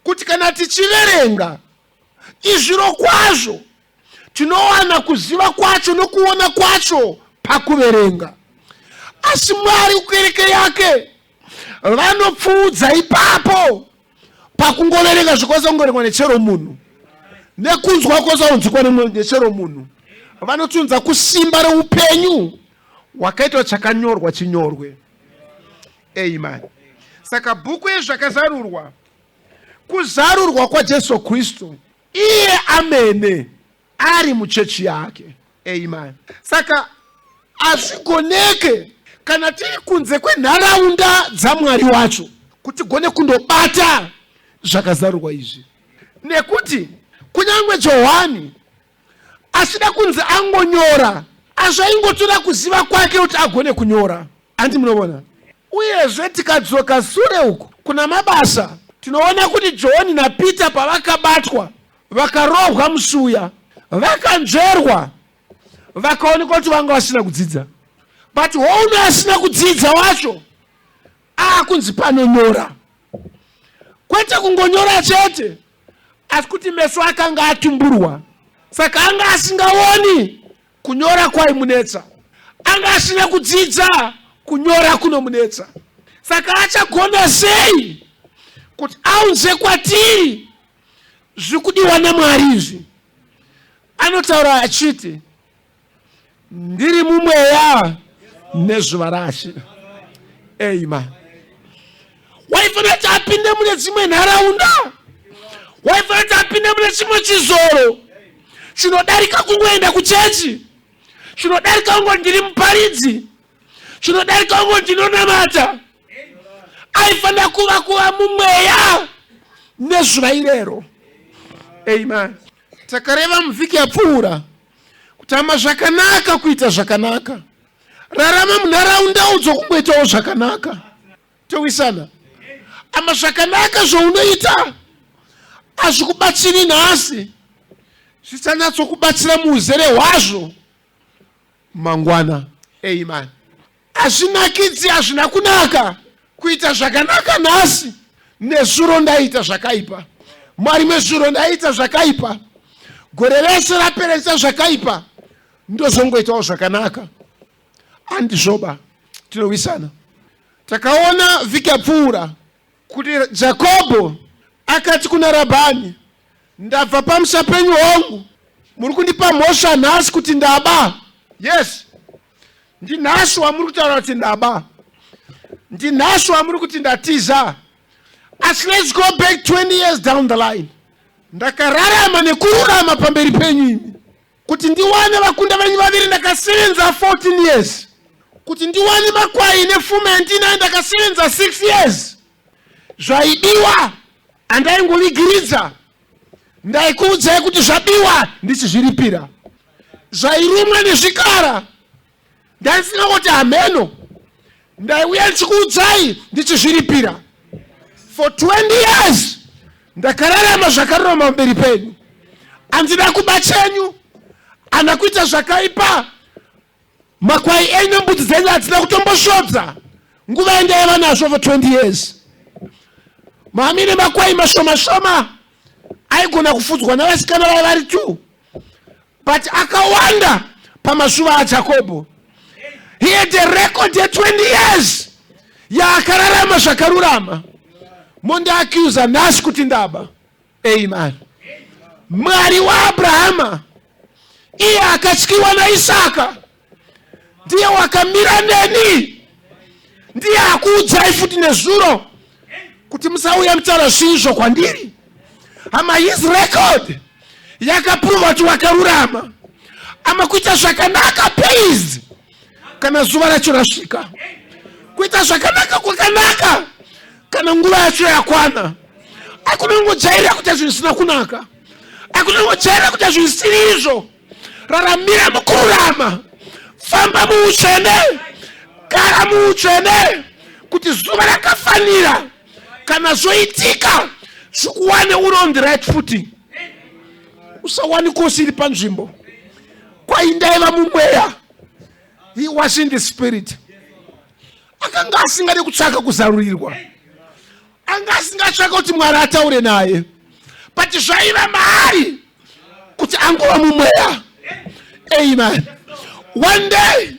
kuti kana tichiverenga izviro kwazvo tinowana kuziva kwacho nokuona kwacho pakuverenga. Asi Mwari kukereke yake vanopfuudza ipapo pakungoverenga zvikwazongorekwa nechero munhu nekunzwa kwazaunzikwa nechero munhu. Vanotunza kusimba reupenyu wakaitwa chakanyorwa chinyorwe. Amen. Saka bhuku yezvakazarurwa, kuzarurwa kwaJesu Kristu, iye amene ari muchechi yake. Amen. Saka azvigoneke kana tiri kunze kwenharaunda dzaMwari wacho kuti gone kundobata zvakazarurwa izvi. Nekuti kunyangwe Johani asida kunze angonyora, azvaingotoda kuziva kwake kuti agone kunyora. Andi munobona? Uyezve tikadzoka sure uko kuna mabasa, tinoona kuti John naPeter pavakabatwa vakarohwa musuya, vakanzverwa, vakaonekwa kuti vanga vasina kudzidza. But houni asina kudzidza wacho kunzi panonyora. Kwete kungonyora chete, asi kuti meso akanga atumburwa. Saka anga asingaoni kunyora kwaimunetsa, anga asina kudzidza kunyora kunomunetsa. Saka achagona sei kuti aunze kwatiri zvirikudiwa naMwari izvi. Anotaura achiti ndiri mumweya nezuva rashe. Amen. Waifana kuti apinde mune dzimwe nharaunda, waifana kuti apinde mune chimwe chizoro chinodarika kungoenda kuchechi, chinodarika kungo ndiri muparidzi, chinodarika kungo ndinonamata. Aifana kuva mumweya nezuva irero. Amen. Takareva muvhiki yapfuura kuti ama zvakanaka kuita zvakanaka. Rarama munharaunda udzo kungoitawo zvakanaka. Towisana. Ama zvakanaka zvaunoita hazvikubatsiri nhasi, zvichanatsokubatsira muuzere hwazvo mangwana. Amen. Hazvinakidzi, hazvina kunaka kuita zvakanaka nhasi nezuro ndaita zvakaipa. Mwari mezuro ndaita zvakaipa, gore rese raperesa zvakaipa, ndozongoitawo zvakanaka. Andizvoba. Tinowisana. Takaona vhiki yapfuura kuti Jakobho akati kuna Rabhani, ndabva pamusha penyu hongu, muri kundipa mhosva nhasi kuti ndaba. Yes, ndinhasi wamuri kutaura kuti ndaba, ndinhasi wamuri kuti ndatiza. As let's go back 20 years down the line. Ndakararama nekururama pamberi penyu imi kuti ndiwane vakunda venyu vaviri ndakasevenza 14 years, kuti ndiwane makwai nefume yandinayo ndakasevenza 6 years. Zvaidiwa andaingovigiridza, ndaikuudzai kuti zvabiwa ndichizviripira. Zvairumwa nezvikara ndaisina kuti ameno, ndaiuya ndichikuudzai ndichizviripira. For 20 years ndakararama zvakarurama pamberi penyu. Handina kuba chenyu, handina kuita zvakaipa. Makwai enyu nembudzi dzenyu hadzina kutombosvodza nguva yandaiva nazvo for 20 years. Maamine makwai mashoma aigona kufudzwa navasikana vaya vari 2, but akawanda pamazuva aJakobho. He had a record ya 20 years yaakararama zvakarurama. Mondaaccusa nhasi kuti ndaba. Amen. Mwari waAbrahama, iye akatyiwa naIsaka, ndiye wakamira neni, ndiye akuudzai futi nezuro kuti musauya mutaura zvinhu kwandiri. Ama his record yakaprova kuti wakarurama. Ama kuita zvakanaka pays kana zuva racho rasvika. Kuita zvakanaka kwakanaka kana nguva yacho yakwana. Hakuna kungojaira kuti zvinhu zvisina kunaka, hakuna kungojaira kuti zvinhu zvisiri izvo. Raramira mukururama, famba muutsvene, gara muutsvene, kuti zuva rakafanira kana zvoitika zvikuwane uri on the right footing. Usawanikwa usiri panzvimbo. Kwai ndaiva mumweya. He was in the spirit. Akanga asingade kutsvaka kuzarurirwa, anga asingatsvaka kuti Mwari ataure naye, but zvaiva maari kuti angova mumweya. Amen. One day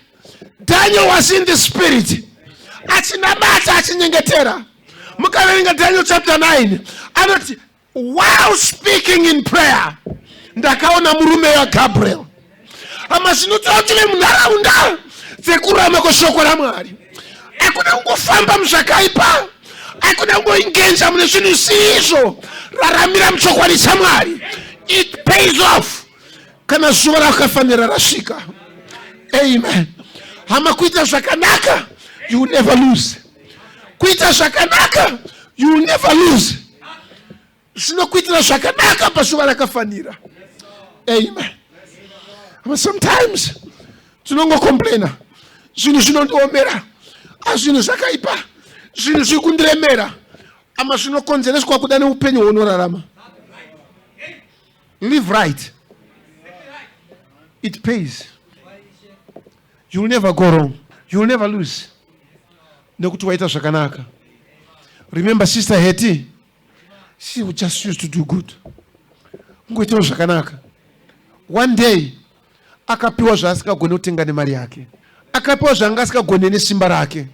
Daniel was in the spirit, achinamata achinyengetera. Mukaverenga Daniel chapter 9, anoti while speaking in prayer ndakaona murume waGabriel. Ama zvinotaura kuti munharaunda dzekururama kweshoko raMwari hakuna kungofamba muzvakaipa, hakuna kungoingenza mune zvinhu zvisizvo. Raramira muchokwadi chaMwari. It pays off kana zuva rakafanira rasvika. Amen. Hama kuita zvakanaka, you will never lose. Kuita zvakanaka, you will never lose. Zvinokuitira zvakanaka pazuva rakafanira. Amen. But sometimes tinongocomplaina, zvinhu zvinondiomera, zvinhu zvakaipa, zvinhu zviri kundiremera, ama zvinokonzereswa kuda neupenyu hwaunorarama. Live right. It pays. You will never go wrong. You will never lose. Nekuti waita zvakanaka. Remember Sister Hetty? She just used to do good. Ngoitawo zvakanaka. One day akapiwa zvaasingagoni kutenga nemari yake. akapiwa zvanga asikagone nesimba rake,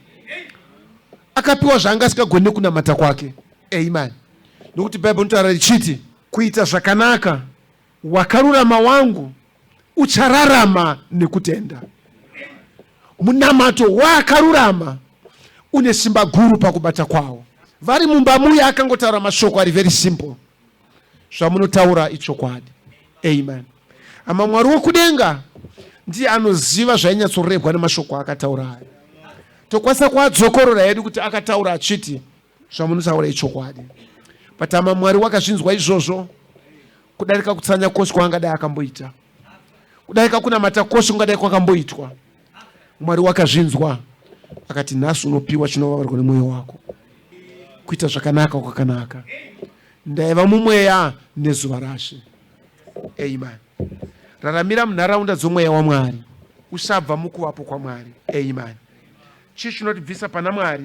akapiwa zvanga asikagone kunamata kwake. Amen. Nokuti Bhaibheri rinotaura richiti kuita zvakanaka wakarurama wangu uchararama nekutenda. Munamato wakarurama une simba guru pakubata kwawo. Vari mumba muya akangotaura mashoko ari very simple. Zvamunotaura ichokwadi. Amen. Ama Mwari wokudenga ndiye anoziva zvainyatsorebwa nemashoko akataura aya. Tokwanisa kuadzokorora hedu kuti akataura achiti zvamunotaura ichokwadi. But ama Mwari wakazvinzwa izvozvo kudarika kutsanya kwose kwaangadai akamboita, kudarika kunamata kwose kungadai kwakamboitwa, Mwari wakazvinzwa akati nhasi unopiwa chinovavarwa nemwoyo wako, kuita zvakanaka kwakanaka. Ndaiva mumweya nezuva rashe. Amen. Raramira munharaunda dzomweya waMwari, usabva mukuvapo kwaMwari. Amen. Chii chinotibvisa pana Mwari?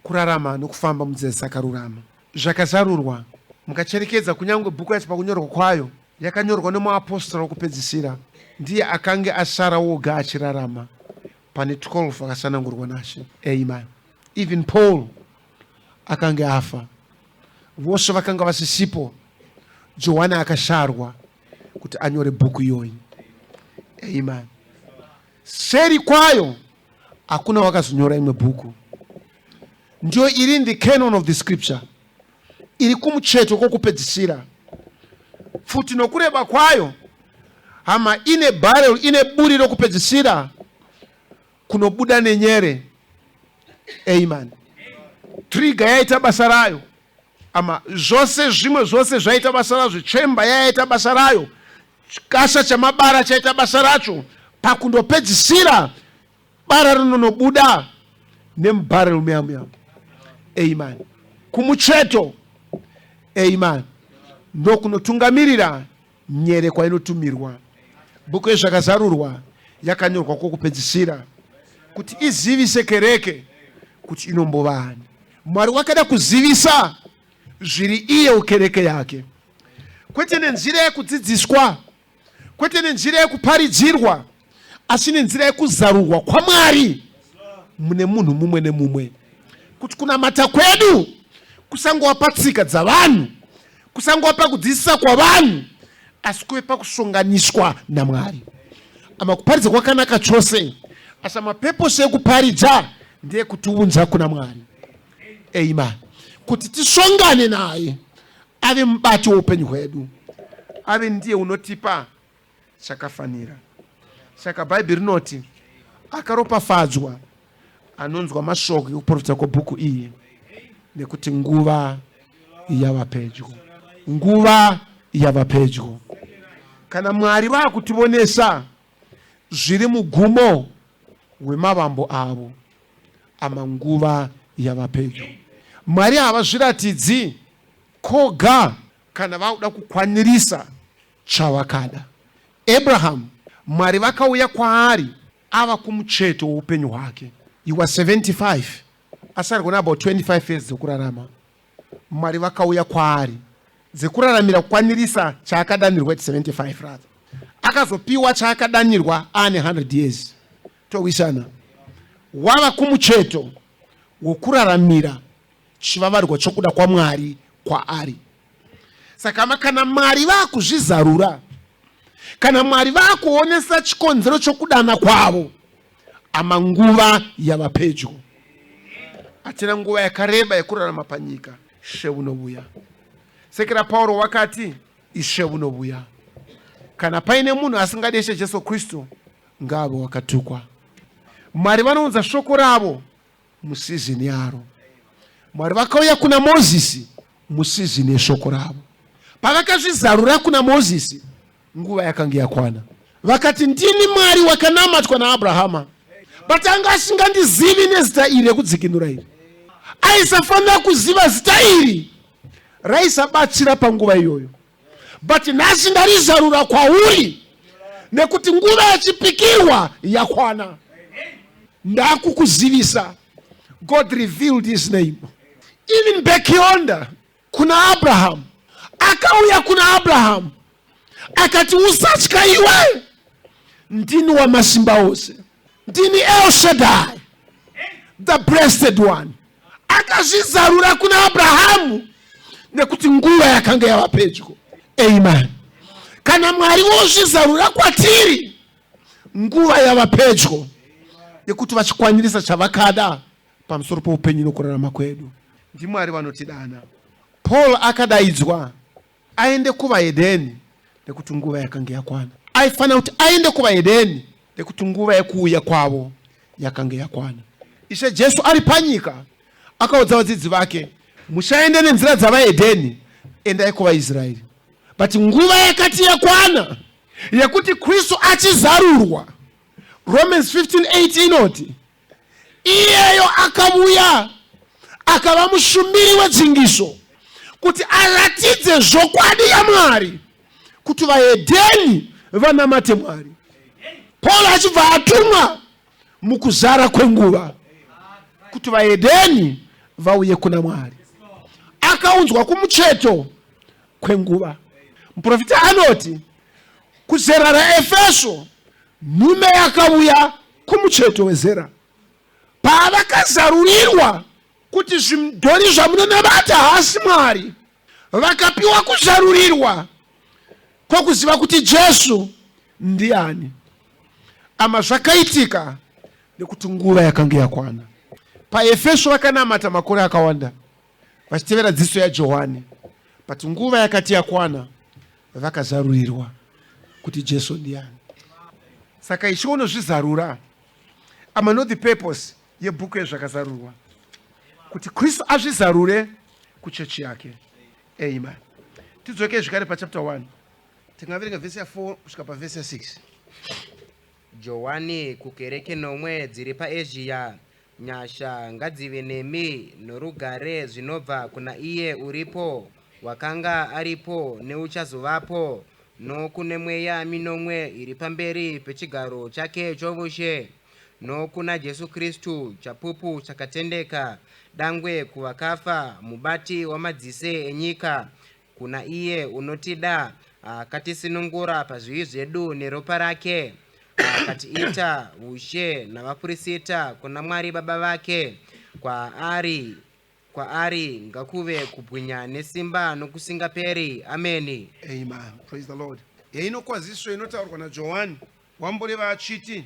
Kurarama nokufamba munzira dzakarurama. Zvakazarurwa mukacherekedza kunyange bhuku yacho pakunyorwa kwayo yakanyorwa nemuapostori wokupedzisira, ndiye akange asara woga achirarama pane 12 akasanangurwa naShe. Amen. Even Paul akange afa, vose vakanga vasisipo, Johana akasharwa kuti anyore bhuku iyoyi. Amen. Seri kwayo hakuna wakazonyora imwe bhuku. Ndio iri in the canon of the scripture, iri kumucheto kwokupedzisira. Futi nokureba kwayo hama ine barrel, ine buri rokupedzisira kunobuda nenyere. Amen. Trigger yaita basa rayo, ama zvose zvimwe zvose zvaita basa razvo, chemba yaita basa rayo, chikasha chamabara chaita basa racho, pakundopedzisira bara rinonobuda nemubarrel muyamuyamu. Amen. Kumucheto. Amen. Ndokunotungamirira nyere kwainotumirwa. Bhuku yezvakazarurwa yakanyorwa kwokupedzisira kuti izivise kereke kuti inombovani. Mwari wakada kuzivisa zviri iye ukereke yake, kwete nenzira yekudzidziswa, kwete nenzira yekuparidzirwa, asi nenzira yekuzarurwa kwaMwari mune munhu mumwe nemumwe, kuti kunamata kwedu kusangova patsika dzavanhu, kusangova pakudzidzisa kwavanhu, asi kuve pakusonganiswa naMwari. Ama kuparidza kwakanaka chose, asi mapeposi ekuparidza ndiye kutiunza kuna Mwari. Amen. Kuti tisongane naye, ave mubati woupenyu hwedu, ave ndiye unotipa chakafanira. Saka Bhaibheri rinoti akaropafadzwa anonzwa mashoko ekuprofita kwebhuku iyi, nekuti nguva yava pedyo. Nguva yava pedyo. Kana Mwari vakutivonesa zviri mugumo wemavambo avo, ama nguva yava pedyo. Mwari havazviratidzi koga kana vakuda kukwanirisa chavakada. Abraham, Mwari vakauya kwaari ava kumucheto woupenyu hwake. He was 75. Asari kuna about 25 years dzekurarama. Mwari vakauya kwaari dzekuraramira kukwanirisa chaakadanirwa at 75 rather. Akazopiwa chaakadanirwa ane 100 years. Towisana. Wava kumucheto wokuraramira chivavarwa chokuda kwa Mwari kwaari. Saka kana Mwari vakuzvizarura, kana Mwari vakuonesa chikonzero chokudana kwavo, ama nguva yava pedyo. Hatina nguva yakareba yekurarama panyika, She unobuya. Sekera Paulo wakati Ishe unobuya. Kana paine munhu asingadeshe Jesu Kristu, ngavo wakatukwa. Mwari vanounza shoko ravo musizini yaro. Mwari vakauya kuna Mozisi musizini yeshoko ravo. Pavakazvizarura kuna Mozisi, nguva yakanga yakwana. Vakati ndini Mwari wakanamatwa naAbrahama, but anga asingandizivi nezita iri rekudzikinura iri. Aisafanira kuziva zita iri raisabatsira panguva iyoyo. But nhasi ndarizarura kwauri, nekuti nguva yachipikirwa yakwana. Ndakukuzivisa. God revealed his name. Even back yonder kuna Abraham, akauya kuna Abraham akati usatya iwe, ndini wamasimba ose. ndini El Shaddai, the breasted one. Akazvizarura kuna Abrahamu nekuti nguva yakanga yava pedyo. Amen. Kana Mwari wozvizarura kwatiri, nguva yava pedyo nekuti vachikwanirisa chavakada pamusoro poupenyu nokurarama kwedu. NdiMwari vanotidana. Paul akadaidzwa aende kuvaHedheni nekuti nguva yakanga yakwana. Aifanira kuti aende kuvaHedheni nekuti nguva yekuuya kwavo yakanga yakwana. Ishe Jesu ari panyika akaudza vadzidzi vake, musaende nenzira dzavaHedheni, endai kuvaIsraeri. But nguva yakati yakwana yekuti Kristu achizarurwa. Romans 15:8 inoti iyeyo akauya akava mushumiri wedzingiso kuti aratidze zvokwadi yaMwari kuti vaHedheni vanamate Mwari. Paul achibva atumwa mukuzara kwenguva kuti vaHedheni vauye kuna Mwari. Akaunzwa kumucheto kwenguva. Muprofita anoti kuzera raEfeso nhume yakauya kumucheto wezera. Pavakazarurirwa kuti zvimudhori zvamunonamata hasi Mwari, vakapiwa kuzarurirwa kwokuziva kuti Jesu ndiani. Ama zvakaitika nekuti nguva yakanga yakwana. PaEfeso vakanamata makore akawanda vachitevera dziso yaJohani, but nguva yakati yakwana vakazarurirwa kuti Jesu ndiani. Saka ichi unozvizarura. Ama know the purpose yebhuku yezvakazarurwa, kuti Kristu azvizarure kuchechi yake. Amen. Tidzoke zvakare pachapter 1. Tingaverenga vhesi ya4 kusvika pavhesi ya6. Johani kukereke nomwe dziri paAsia, nyasha ngadzive nemi norugare zvinobva kuna iye uripo, wakanga aripo neuchazovapo, nokune mweya minomwe iri pamberi pechigaro chake chovushe, nokuna Jesu Kristu chapupu chakatendeka, dangwe kuvakafa, mubati wamadzise enyika, kuna iye unotida akatisunungura pazvivi zvedu neropa rake, akatiita ushe navaprofita kuna Mwari Baba vake. Kwaari ngakuve kubwinya nesimba nokusingaperi. Ameni. Amen. Praise the Lord. Yainokwaziso inotaurwa naJohani wamboreva achiti,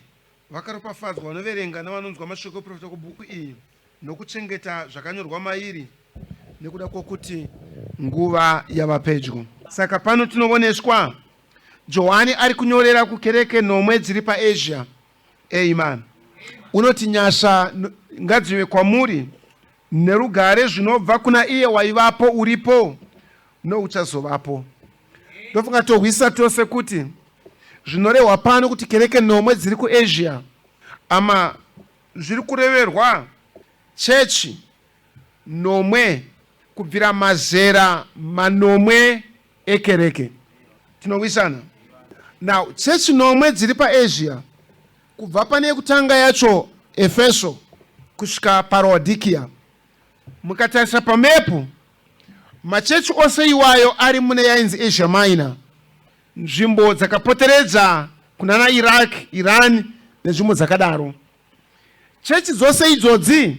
vakaropafadzwa vanoverenga navanonzwa mashoko eprofita kubhuku iyi nokuchengeta zvakanyorwa mairi, nekuda kwokuti nguva yava pedyo. Saka pano tinovoneswa Johani ari kunyorera kukereke nomwe dziri paAsia. Amen. Unoti nyasha ngadzive kwamuri nerugare zvinobva kuna iye waivapo, uripo nouchazovapo. Ndofunga tohwisa tose kuti zvinorehwa pano kuti kereke nomwe dziri kuAsia, ama zviri kureverwa chechi nomwe kubvira mazera manomwe ekereke. Tinowisana. Now, chechi nomwe dziri paAsia, kubva pane yekutanga yacho Efeso kusvika paLaodikia. Mukatarisa pamepu, machechi ose iwayo ari mune yainzi Asia Minor, nzvimbo dzakapoteredza kunana Iraq, Iran nenzvimbo dzakadaro. Chechi dzose idzodzi,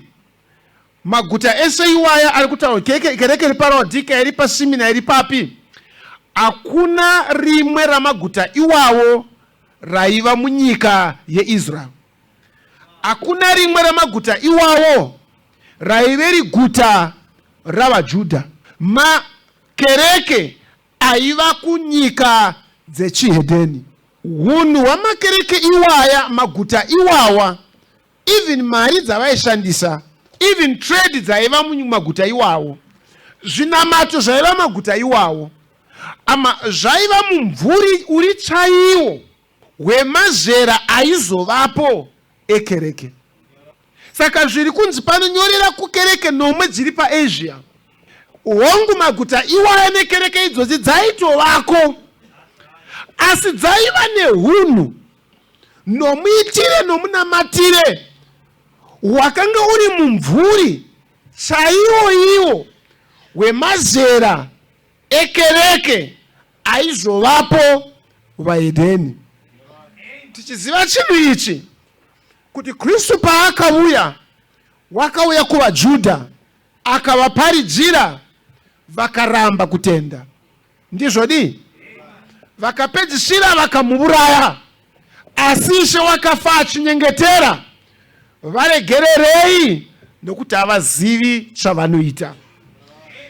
maguta ese iwaya ari kutaurwa, kereke iri paLaodikia, iri paSmyrna, iri papi, hakuna rimwe ramaguta iwawo raiva munyika yeIsrael. Hakuna rimwe ramaguta iwawo raive riguta ravaJudha. Makereke aiva kunyika dzechihedheni. Hunhu hwamakereke iwaya, maguta iwawa, even mari dzavaishandisa, even trade dzaiva mumaguta iwawo, zvinamato zvaiva maguta iwawo, ama zvaiva mumvuri uri chaiwo wemazera aizovapo ekereke. Saka zviri kunzi panonyorera kukereke nomwe dziri paAsia, hongu maguta iwaya nekereke idzodzi dzaitovako, asi dzaiva nehunhu nomuitire nomunamatire wakanga uri mumvuri chaiwo iwo wemazera ekereke aizovapo vaHedheni. Tichiziva chinhu ichi, kuti Kristu paakauya wakauya kuvaJudha akavaparidzira vakaramba kutenda. Ndizvodi? Vakapedzisira vakamuuraya. Asi Ishe wakafa achinyengetera varegererei nokuti havazivi chavanoita.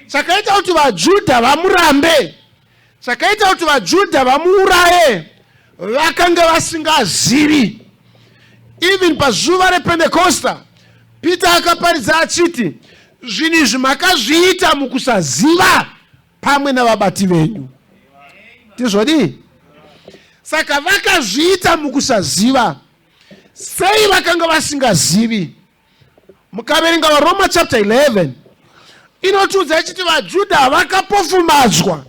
Chakaita kuti vaJudha vamurambe, chakaita kuti vaJudha vamuuraye, vakanga vasingazivi. Even pazuva rePentecosta, Peter akaparidza achiti, zvinhu izvi makazviita mukusaziva pamwe navabati venyu. Ndizvodi? Saka vakazviita mukusaziva. Sei vakanga vasingazivi? Mukaverenga vaRoma chapter 11 inotiudza ichiti vaJudha vakapofumadzwa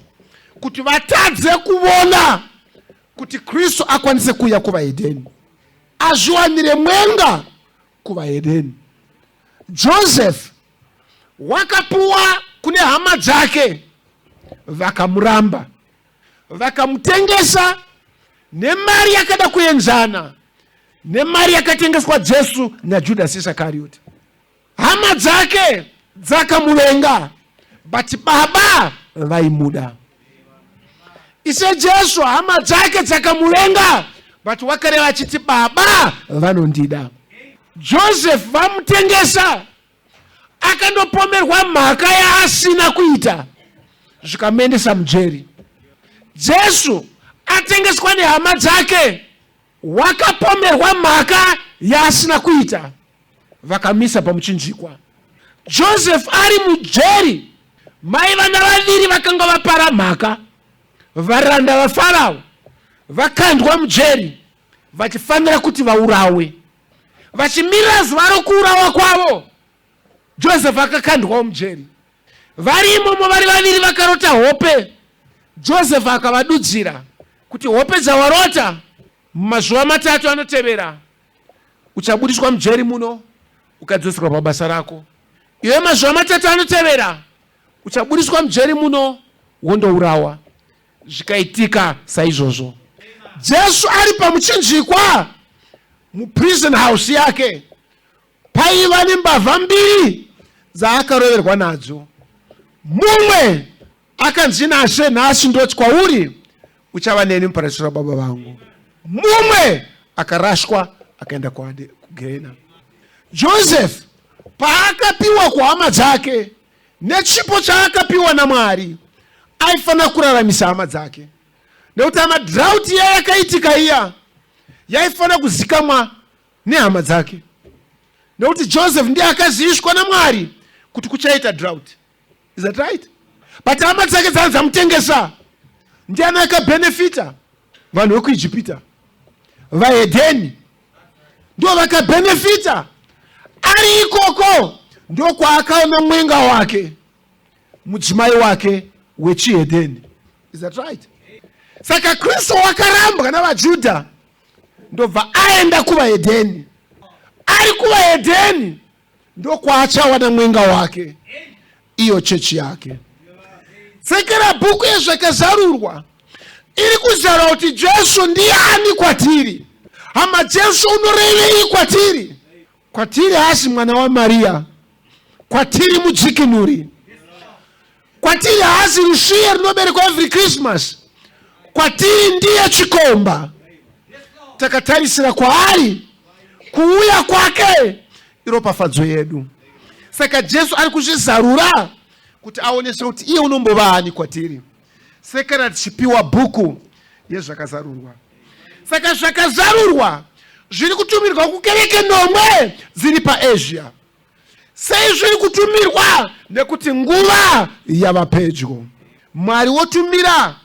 kuti vatadze kuona kuti Kristu akwanise kuuya kuvaHedheni, azviwanire mwenga kuvaHedheni. Joseph wakapuwa kune hama dzake, vakamuramba, vakamutengesa nemari yakada kuenzana nemari yakatengeswa Jesu naJudasi Iskarioti. Hama dzake dzakamuvenga, but baba vaimuda. Ishe Jesu hama dzake dzakamuvenga, but wakareva achiti baba vanondida. Joseph vamutengesa, akandopomerwa mhaka yaasina kuita, zvikamendesa mujeri. Jesu atengeswa nehama dzake, wakapomerwa mhaka yaasina kuita, vakamisa pamuchinjikwa. Joseph ari mujeri, mai vana vaviri vakanga vapara mhaka, varanda vaFarao vakandwa mujeri, vachifanira kuti vaurawe. Vachimirira zuva rokuurawa kwavo, Joseph akakandwa mujeri. Vari imomo vari vaviri vakarota hope. Joseph akavadudzira kuti hope dzawarota mumazuva matatu anotevera uchabudiswa mujeri muno ukadzoserwa pabasa rako. Iwe mazuva matatu anotevera uchabudiswa mujeri muno wondourawa. Zvikaitika saizvozvo. Jesu ari pamuchinjikwa muprison house yake, paiva nembavha mbiri dzaakaroverwa nadzo. Mumwe akanzi naShe, nhasi ndoti kwauri uchava neni muparadiso rababa vangu. Mumwe akarashwa akaenda kugehena. Joseph paakapiwa kuhama dzake nechipo chaakapiwa naMwari, aifanira kuraramisa hama dzake, nekuti amadhirauti iya yakaitika iya yaifanira kuzikamwa nehama dzake, nekuti Joseph ndiye akaziviswa naMwari kuti kuchaita drought. Is that right? But hama dzake dzamutengesa, ndiani akabenefita? Vanhu vekuIjipita, vaHedheni ndio vakabenefita. Ari ikoko ndio kwaakaona mwenga wake, mudzimai wake wechiHedheni. Is that right? Saka Kristu wakarambwa navaJudha, ndobva aenda kuvaHedheni. Ari kuvaHedheni ndio kwaachawana mwenga wake, iyo chechi yake. Sekera bhuku yezvakazarurwa iri kuzarura kuti Jesu ndiani kwatiri. Hama Jesu unorevei kwatiri? Kwatiri haasi mwana waMaria, kwatiri mudzikinuri, kwatiri haasi rushiye runoberekwa every Christmas, kwatiri ndiye chikomba. Takatarisira kwaari, kuuya kwake iropafadzo yedu. Saka Jesu ari kuzvizarura kuti aonese kuti iye unombova ani kwatiri. Sekera tichipiwa bhuku yezvakazarurwa. Saka zvakazarurwa zviri kutumirwa kukereke nomwe dziri paAsia. Sei zviri kutumirwa? Nekuti nguva yava pedyo. Mwari wotumira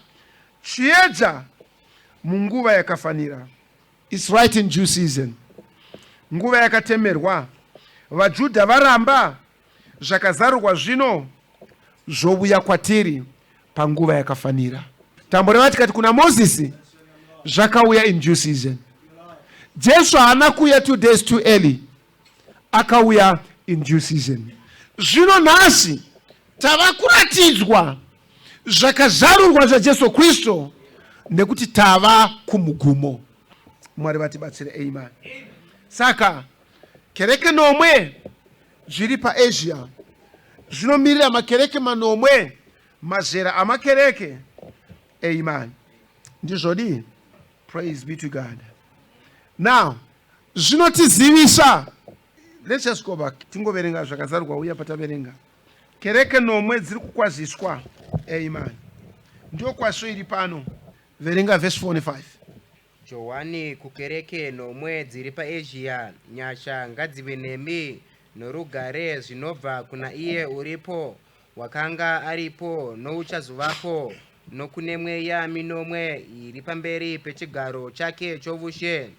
chiedza munguva yakafanira. It's right in due season. Nguva yakatemerwa. VaJudha varamba, zvakazarurwa zvino zvobuya kwatiri panguva yakafanira. Tambore tikati kuna Moses zvakauya in due season. Jesu haana kuuya 2 days too early, akauya in due season. Zvino nhasi tava kuratidzwa zvakazarurwa zvaJesu Kristu nekuti tava kumugumo. Mwari vatibatsire. Amen. Saka kereke nomwe zviri paAsia zvinomirira makereke manomwe mazera amakereke. Amen. Ndizvodi. Praise be to God. Now, zvinotizivisa. Let's just go back. Tingoverenga zvakazarurwa uya pataverenga. Kereke nomwe dziri kukwaziswa. Amen. Ndio kwasho iri pano. Verenga verse 45. Johani kukereke nomwe dziri paAsia, nyasha ngadzive nemi norugare zvinobva kuna iye uripo, wakanga aripo nouchazovapo, nokune mweya minomwe iri pamberi pechigaro chake chovushe,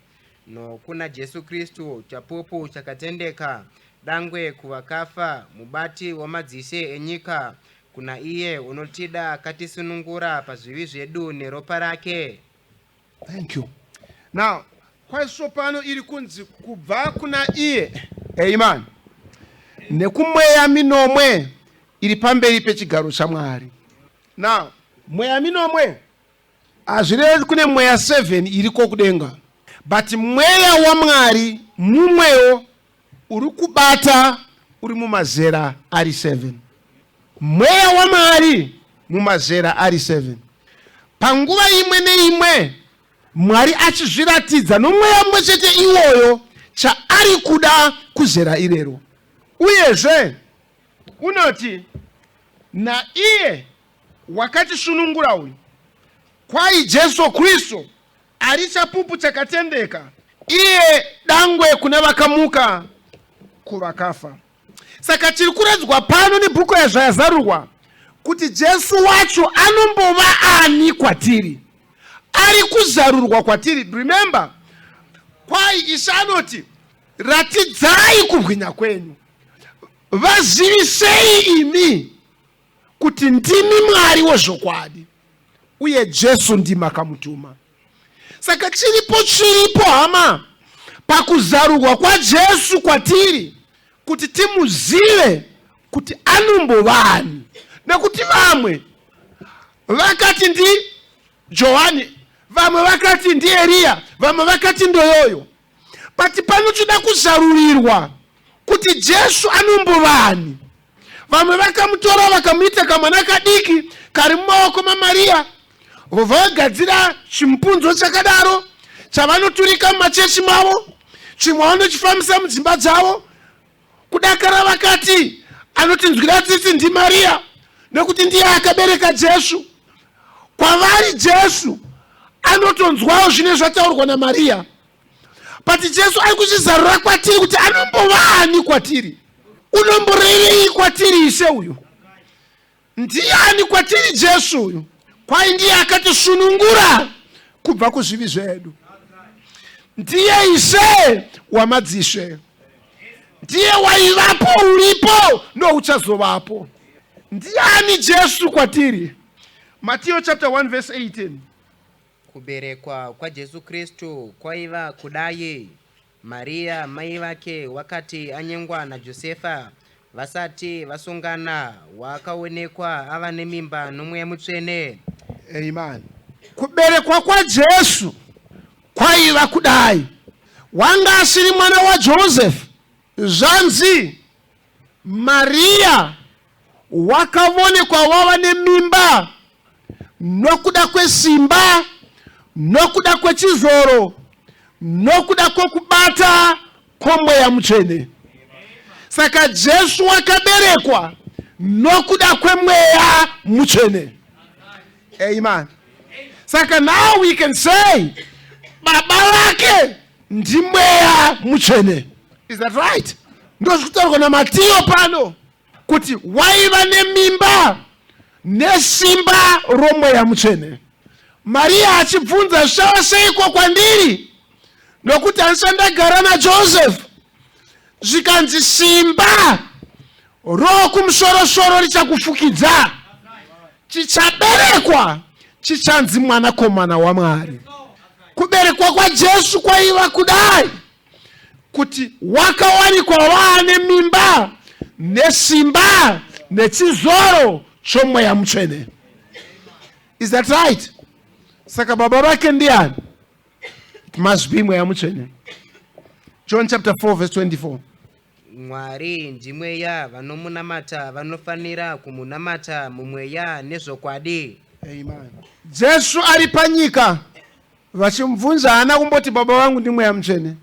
nokuna Jesu Kristu chapupu chakatendeka, dangwe kuvakafa, mubati wamadzishe enyika, kuna iye unotida akatisunungura pazvivi zvedu neropa rake. Thank you. Now, kwaiso pano iri kunzi kubva kuna iye. Amen. Nekumweya minomwe iri pamberi pechigaro chaMwari. Now, mweya minomwe azvirevi kune mweya 7 iriko kudenga. But mweya waMwari mumweyo uri kubata uri mumazera ari 7. Mweya waMwari mumazera ari 7. Panguva imwe neimwe Mwari achizviratidza nomweya mumwe chete iwoyo chaari kuda kuzera irero. Uyezve unoti na iye wakatisunungura uyu kwai Jesu Kristu ari chapupu chakatendeka, iye dangwe kuna vakamuka kuvakafa. Saka tiri kuradzwa pano nebhuku yazvayazarurwa kuti Jesu wacho anombova ani kwatiri, ari kuzarurwa kwatiri. Remember, kwai Ishe anoti ratidzai kubwinya kwenyu, vazivisei imi kuti ndimi Mwari wezvokwadi uye Jesu ndimi akamutuma. Saka chiripo hama pakuzarurwa kwaJesu kwatiri kuti timuzive kuti anombovani, nekuti vamwe vakati ndi Johani, vamwe vakati ndi Eliya, vamwe vakati ndoyoyo. Pati panochida kuzarurirwa kuti Jesu anombovani. Vamwe vakamutora vakamuita kamwana kadiki kari mumaoko maMaria, vogadzira chimupunzo chakadaro chavanoturika mumachechi mavo, chimwe vanochifambisa mudzimba dzavo. Kudakara vakati anotinzwira tsitsi ndi Maria nekuti ndiye akabereka Jesu. Kwavari Jesu anotonzwawo zvine zvataurwa naMaria. Pati Jesu ari kuchizarura kwatiri kuti anombovani kwatiri. Unomborevei kwatiri Ishe uyu? Ndiani kwatiri Jesu uyu? Kwai ndiye akatisunungura kubva kuzvivi zvedu. Ndiye Ishe wamadzishe. Ndiye waivapo, uripo, nouchazovapo. Ndiani Jesu kwatiri? Matthew chapter 1 verse 18. Kuberekwa kwa Jesu Kristu kwaiva kudai. Maria mai vake wakati anyengwa na Josefa vasati vasungana, wakaonekwa ava nemimba nomweya mutsvene. Amen. Kuberekwa kwa Jesu kwaiva kudai. Wanga asiri mwana wa Joseph, zvanzi Maria wakaonekwa wava nemimba nokuda kwesimba, nokuda kwechizoro, nokuda kwokubata kwomweya mutsvene. Saka Jesu wakaberekwa nokuda kwemweya mutsvene. Amen. Saka now we can say baba vake ndi mweya mutsvene. Is that right? Ndozvitaurwa naMatiyo pano kuti waiva nemimba nesimba romweya mutsvene. Maria achibvunza zvichava seiko kwandiri nokuti handisandagara naJoseph. Zvikanzi simba rokumusoro-soro richakufukidza, chichaberekwa chichanzi mwanakomana waMwari. Kuberekwa kwaJesu kwaiva kudai kuti wakawanikwa vaane mimba nesimba nechizoro chomweya mutsvene. Is that right? Saka baba vake ndiani? It must be mweya mutsvene. John chapter 4 verse 24. Mwari ndimweya vanomunamata vanofanira kumunamata mumweya nezvokwadi. Amen. Jesu ari panyika vachimubvunza hana kumboti baba vangu ndi mweya mutsvene,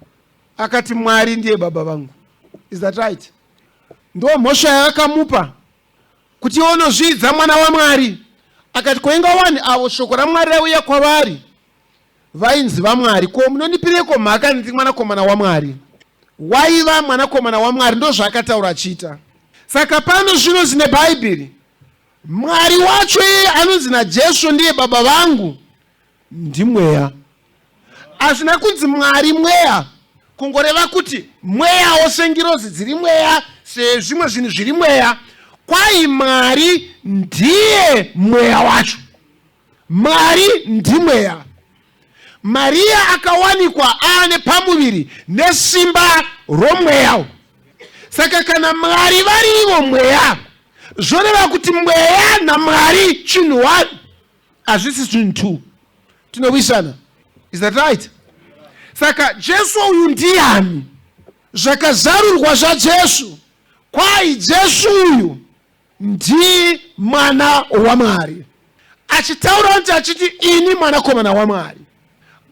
akati Mwari ndiye baba vangu. Is that right? Ndo mhosva yakamupa kuti onozvidza mwana waMwari. Akati kwenga wani avo shoko raMwari rauya kwavari vainzi vaMwari, ko munondipireko mhaka ndiri mwanakomana waMwari? Waiva mwanakomana waMwari, ndo zvaakataura achiita. Saka pano zvino zine Bhaibheri, Mwari wacho iye anonzi naJesu ndiye baba vangu ndi mweya. Hazvina kunzi Mwari mweya kungoreva kuti mweyawo sengirozi dziri mweya, sezvimwe zvinhu zviri mweya. Kwai Mwari ndiye mweya wacho. Mwari ndi mweya. Maria akawanikwa ane pamuviri nesimba romweya. Saka kana Mwari varivo mweya, zvoreva kuti mweya naMwari chinhu one, hazvisi chinhu two. Tinowisana. Is that right? Saka Jesu uyu ndiani? Zvakazarurwa zvaJesu. Kwai Jesu uyu ndi mwana waMwari. Achitaura kuti achiti ini mwanakomana waMwari.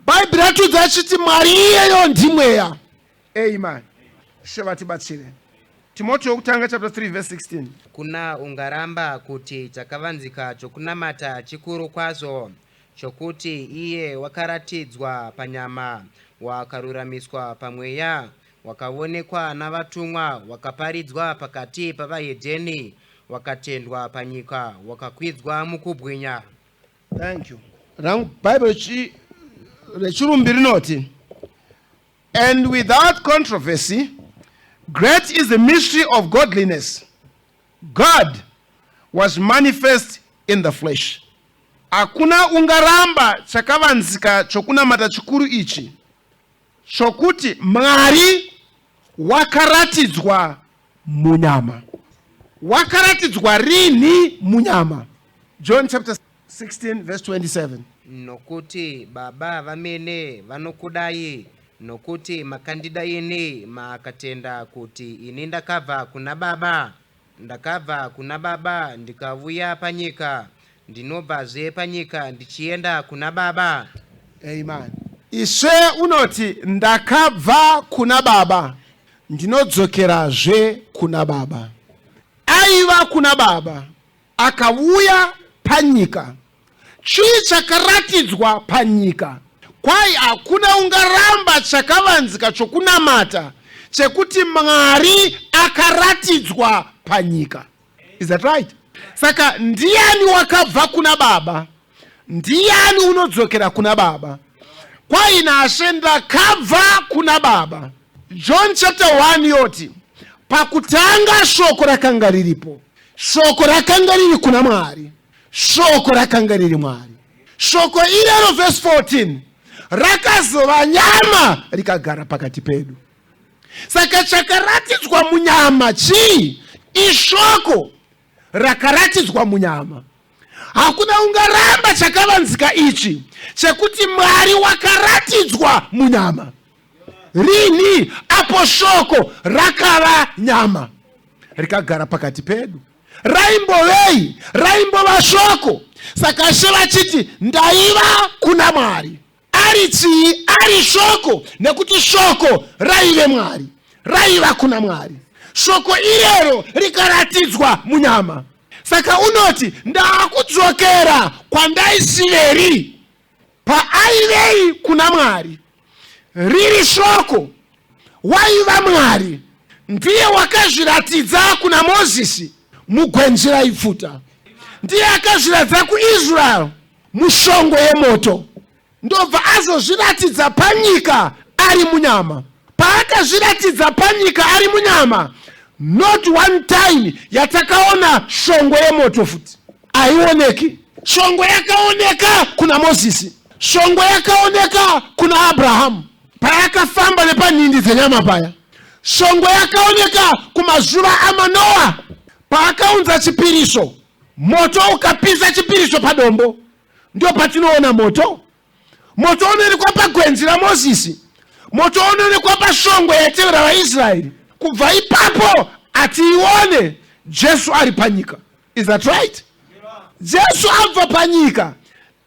Bhaibheri ratudza achiti Mwari iyeyo ndi mweya. Amen. Shevatibatsire. Timoteo kutanga chapter 3 verse 16. Kuna ungaramba kuti chakavanzika chokunamata chikuru kwazvo, chokuti iye wakaratidzwa panyama, wakaruramiswa pamweya, wakaonekwa navatumwa, wakaparidzwa pakati pavahedheni, wakatendwa panyika, wakakwidzwa mukubwinya. Thank you. Bible rechirumbi rinoti, and without controversy, great is the mystery of godliness. God was manifest in the flesh. Hakuna ungaramba chakavanzika chokunamata chikuru ichi, chokuti Mwari wakaratidzwa munyama. Wakaratidzwa rini munyama? John chapter 16 verse 27. Nokuti baba vamene vanokudai, nokuti makandida ini makatenda kuti ini ndakabva kuna baba. Ndakabva kuna baba ndikavuya panyika, ndinobvazve panyika ndichienda kuna baba. Amen. Ishe unoti ndakabva kuna baba, ndinodzokerazve kuna baba. Aiva kuna baba, akavuya panyika. Chii chakaratidzwa panyika? Kwai hakuna ungaramba chakavanzika chokunamata chekuti Mwari akaratidzwa panyika. Is that right? Saka ndiani wakabva kuna baba? Ndiani unodzokera kuna baba? Kwai nashe ndakabva kuna baba. John chapter 1 yoti, pakutanga shoko rakanga riripo. Shoko rakanga riri kuna Mwari. Shoko rakanga riri Mwari. Shoko irero verse 14 rakazova nyama rikagara pakati pedu. Saka chakaratidzwa munyama chii? Ishoko rakaratidzwa munyama. Hakuna ungaramba chakavanzika ichi chekuti Mwari wakaratidzwa munyama. Rini? Apo shoko rakava nyama rikagara pakati pedu. Raimbovei? Raimbova shoko. Saka Sheva chiti ndaiva kuna Mwari. Ari chii? Ari shoko, nekuti shoko raive Mwari, raiva kuna Mwari. Shoko irero rikaratidzwa munyama. Saka unoti ndakudzokera kwandaisiveri paaivei kuna Mwari. Riri shoko waiva Mwari ndiye wakazviratidza kuna Mozisi mugwenzi raipfuta. Ndiye akazviratidza kuIsraeri mushongwe yemoto. Ndobva azozviratidza panyika ari munyama. Paakazviratidza panyika ari munyama, not one time yatakaona shongwe yemoto futi. Haioneki. Shongwe yakaoneka kuna Mozisi. Shongwe yakaoneka kuna Abrahamu paakafamba nepanhindi dzenyama paya. Shongwe yakaoneka kumazuva aManoa paakaunza chipiriso, moto ukapisa chipiriso padombo. Ndio patinoona moto. Moto unowanikwa pagwenzi raMozisi. moto unoonekwa pashongwe yatevera vaIsraeri. Kubva ipapo atiione Jesu ari panyika. Is that right? Jesu abva panyika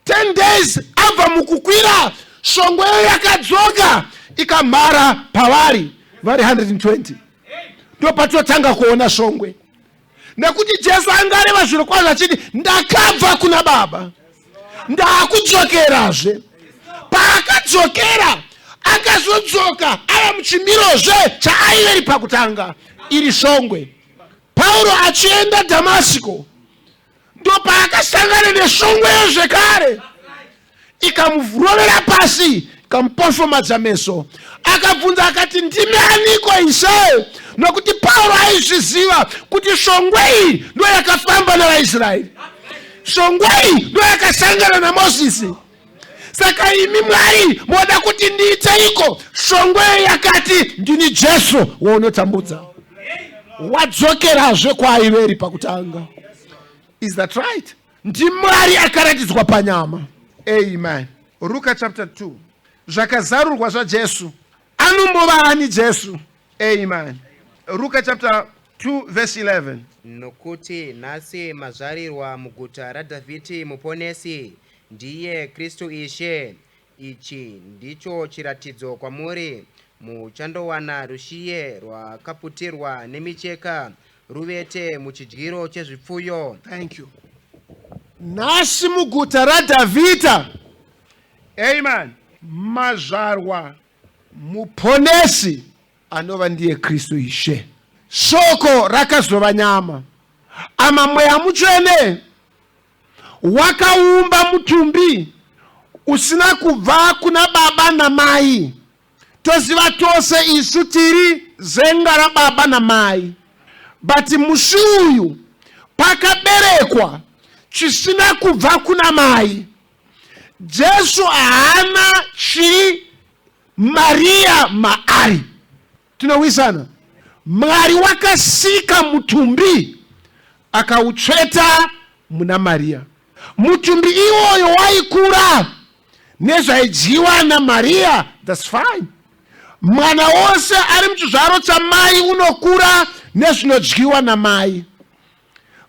10 days abva mukukwira, shongweyo yakadzoka ikamhara pavari vari 120. Ndo patotanga kuona shongwe, nekuti Jesu angareva zviro kwazvo achiti ndakabva kuna Baba ndakudzokerazve. Paakadzokera akazodzoka ava muchimirozve chaaiveri pakutanga, iri shongwe. Pauro achienda Dhamasiko ndo paakasangana neshongweyo zvekare, ikamurovera pasi ikamupofomadza meso. Akabvunza akati ndimi aniko Ishe? Nokuti Pauro aizviziva kuti shongwe iyi ndo yakafamba navaIsraeri, shongwe iyi ndo yakasangana naMozisi. Saka imi Mwari moda kuti ndiiteiko? Shongweyo yakati ndini Jesu waunotambudza, wadzokerazve kwaaiveri pakutanga. Is that right? Ndi Mwari akaratidzwa panyama. Amen. Luka chapter 2. Zvakazarurwa zvaJesu. Anombova ani Jesu? Amen. Luka chapter 2 verse 11. Nokuti nhasi mazvarirwa muguta raDhavhidhi muponesi, ndiye Kristu Ishe. Ichi ndicho chiratidzo kwamuri: muchandowana rushiye rwakaputirwa nemicheka, ruvete muchidyiro chezvipfuyo. Thank you. Nhasi muguta raDhavhidhi, amen, mazvarwa muponesi anova ndiye Kristu Ishe. Shoko rakazova nyama. Ama Mweya Mutsvene wakaumba mutumbi usina kubva kuna baba namai. Toziva tose isu tiri zenga rababa namai, but musi uyu pakaberekwa chisina kubva kuna mai. Jesu haana chiri Maria maari. Tinowisana? Mwari wakasika mutumbi akautsveta muna Maria. Mutumbi iwoyo waikura nezvaidyiwa naMaria, that's fine. Mwana wose ari muchizvaro chamai unokura nezvinodyiwa namai,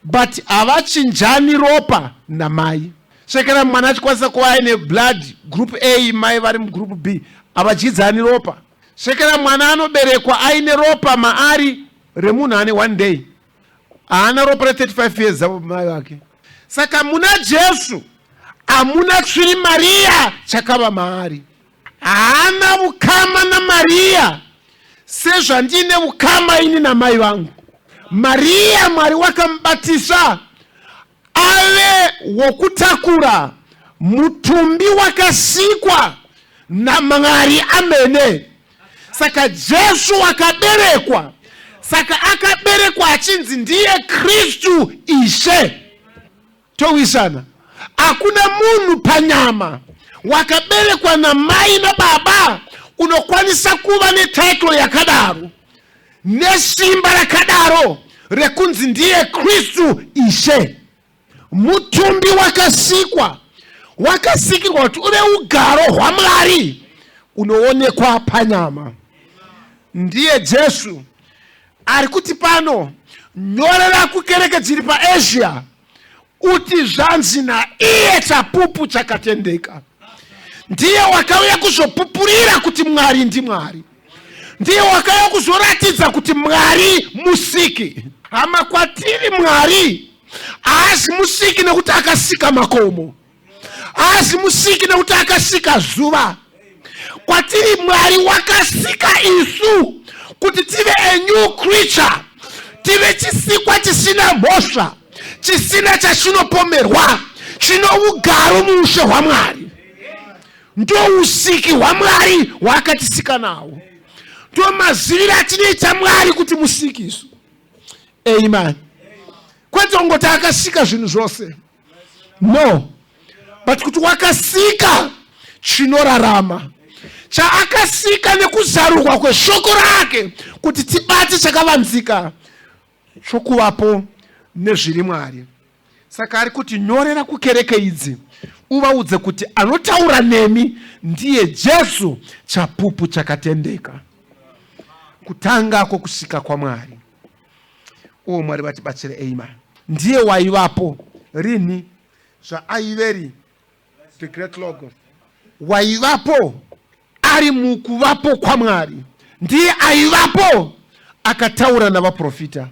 but havachinjani ropa namai. Sekera mwana achikwanisa kuva aine blood group A, mai vari mugroup B, havadyidzani ropa. Sekera mwana anoberekwa aine ropa maari remunhu ane 1 day, haana ropa re35 years avo mai vake. Saka muna Jesu hamuna tsviri Maria chakava maari. Haana ukama naMaria sezvandine ukama ini namai vangu. Maria Mwari wakamubatisa ave wokutakura mutumbi wakasikwa naMwari amene. Saka Jesu wakaberekwa, saka akaberekwa achinzi ndiye Kristu Ishe. Towisana? Hakuna munhu panyama wakaberekwa na mai na baba unokwanisa kuva netitle yakadaro nesimba rakadaro rekunzi ndiye Kristu Ishe. Mutumbi wakasikwa, wakasikirwa kuti uve ugaro hwaMwari unoonekwa panyama. Ndiye Jesu ari kuti pano nyorera kukereke dziri paAsia uti zvanzi naiye chapupu chakatendeka. Ndiye wakauya kuzopupurira kuti Mwari ndiMwari. Ndiye wakauya kuzoratidza kuti Mwari musiki. Hama kwatiri Mwari haasi musiki nekuti akasika makomo, haasi musiki nekuti akasika zuva. Kwatiri Mwari wakasika isu kuti tive a new creature, tive chisikwa chisina mhosva, chisina chachinopomerwa, chino ugaro muushe hwaMwari. Ndo usiki hwaMwari wakatisika nawo. Ndo maziviro atinoita Mwari kuti musiki isu. Amen. Kwete ungoti akasika zvinhu zvose, no, but kuti wakasika chinorarama, chaakasika nekuzarurwa kweshoko rake kuti tibate chakavanzika chokuvapo nezviri Mwari. Saka ari kuti nyorera kukereke idzi uvaudze kuti anotaura nemi ndiye Jesu chapupu chakatendeka, kutangako kusika kwa Mwari. Mwari vatibatsire, amen. Ndiye waivapo rini zvaiveri the great logos, waivapo ari mukuvapo kwa Mwari. Ndiye aivapo akataura navaprofita,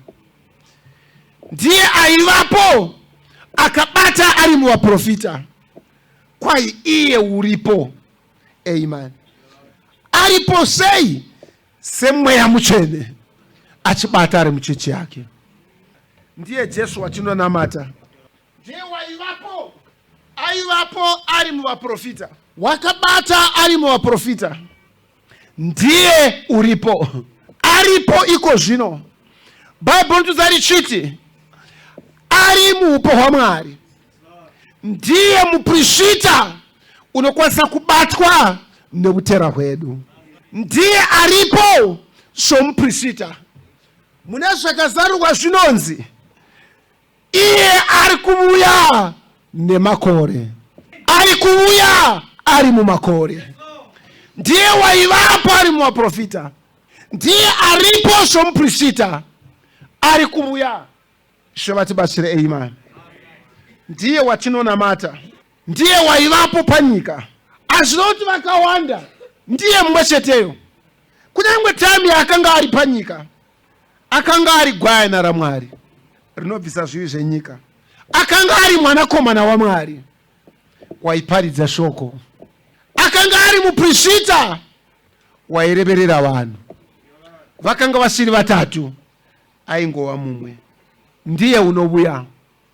ndiye aivapo akabata ari muvaprofita. Kwai iye uripo, amen. Aripo sei? Semweya mutsvene achibata ari muchechi yake. Ndiye Jesu watinonamata. Ndiye waivapo, aivapo ari muvaprofita, wakabata ari muvaprofita. Ndiye uripo, aripo iko zvino. Bhaibheri ndudza richiti ari muupo hwaMwari. Ndiye muprofita unokwanisa kubatwa neutera hwedu. Ndiye aripo somuprofita. Mune zvakazarurwa zvinonzi iye ari kuuya nemakore, ari kuuya ari mumakore. Ndiye waivapo ari muvaprofita, ndiye aripo somuprofita, ari kuuya. Shavatibatsire, amen. Ndiye watinonamata, ndiye waivapo panyika. Azvinoti vakawanda, ndiye mumwe cheteyo. Kunyangwe tami akanga ari panyika, akanga ari gwayana raMwari rinobvisa zvivi zvenyika, akanga ari mwanakomana waMwari waiparidza shoko, akanga ari muprofita waireverera vanhu. Vakanga vasiri vatatu, aingova mumwe. Ndiye unouya,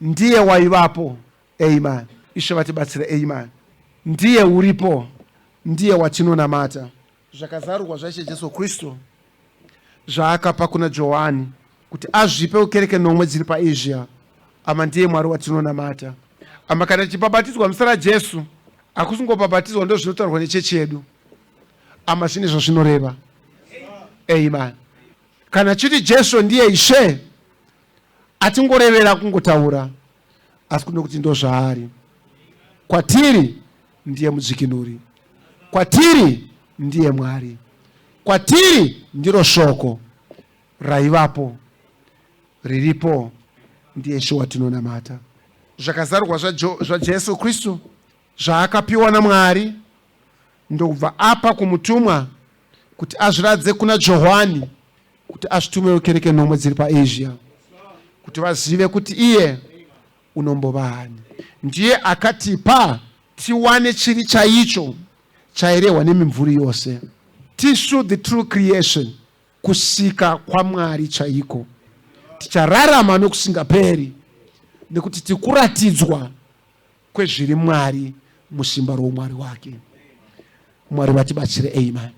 ndiye waivapo, amen. Ishe vatibatsire, amen. Ndiye uripo, ndiye watinonamata. Zvakazarurwa zvaIshe Jesu Kristu zvaakapa kuna Johani kuti azvipe kukereke nomwe dziri paAsia. Ama ndiye Mwari watinonamata. Ama kana chipabatidzwa muzita raJesu akusingopabatidzwa ndo zvinotaurwa nechechi yedu, ama zvine zvazvinoreva, amen. Kana chiti Jesu ndiye Ishe, atingorevera kungotaura, asi kuno kuti ndo zvaari. Kwatiri ndiye mudzikinuri, kwatiri ndiye Mwari, kwatiri ndiro shoko raivapo, riripo. Ndiye Ishe watinonamata. Zvakazarurwa zvaJesu Kristu zvaakapiwa naMwari ndokubva apa kumutumwa kuti azviradze kuna Johani kuti azvitume kereke nomwe dziri paAsia, kuti vazive kuti iye unombova hani. Ndiye akatipa tiwane chiri chaicho chairehwa nemimvuri yose, tisu the true creation, kusika kwa Mwari chaiko. Tichararama nokusingaperi nekuti tikuratidzwa kwezviri Mwari musimba roumwari wake. Mwari vatibatsire, amen.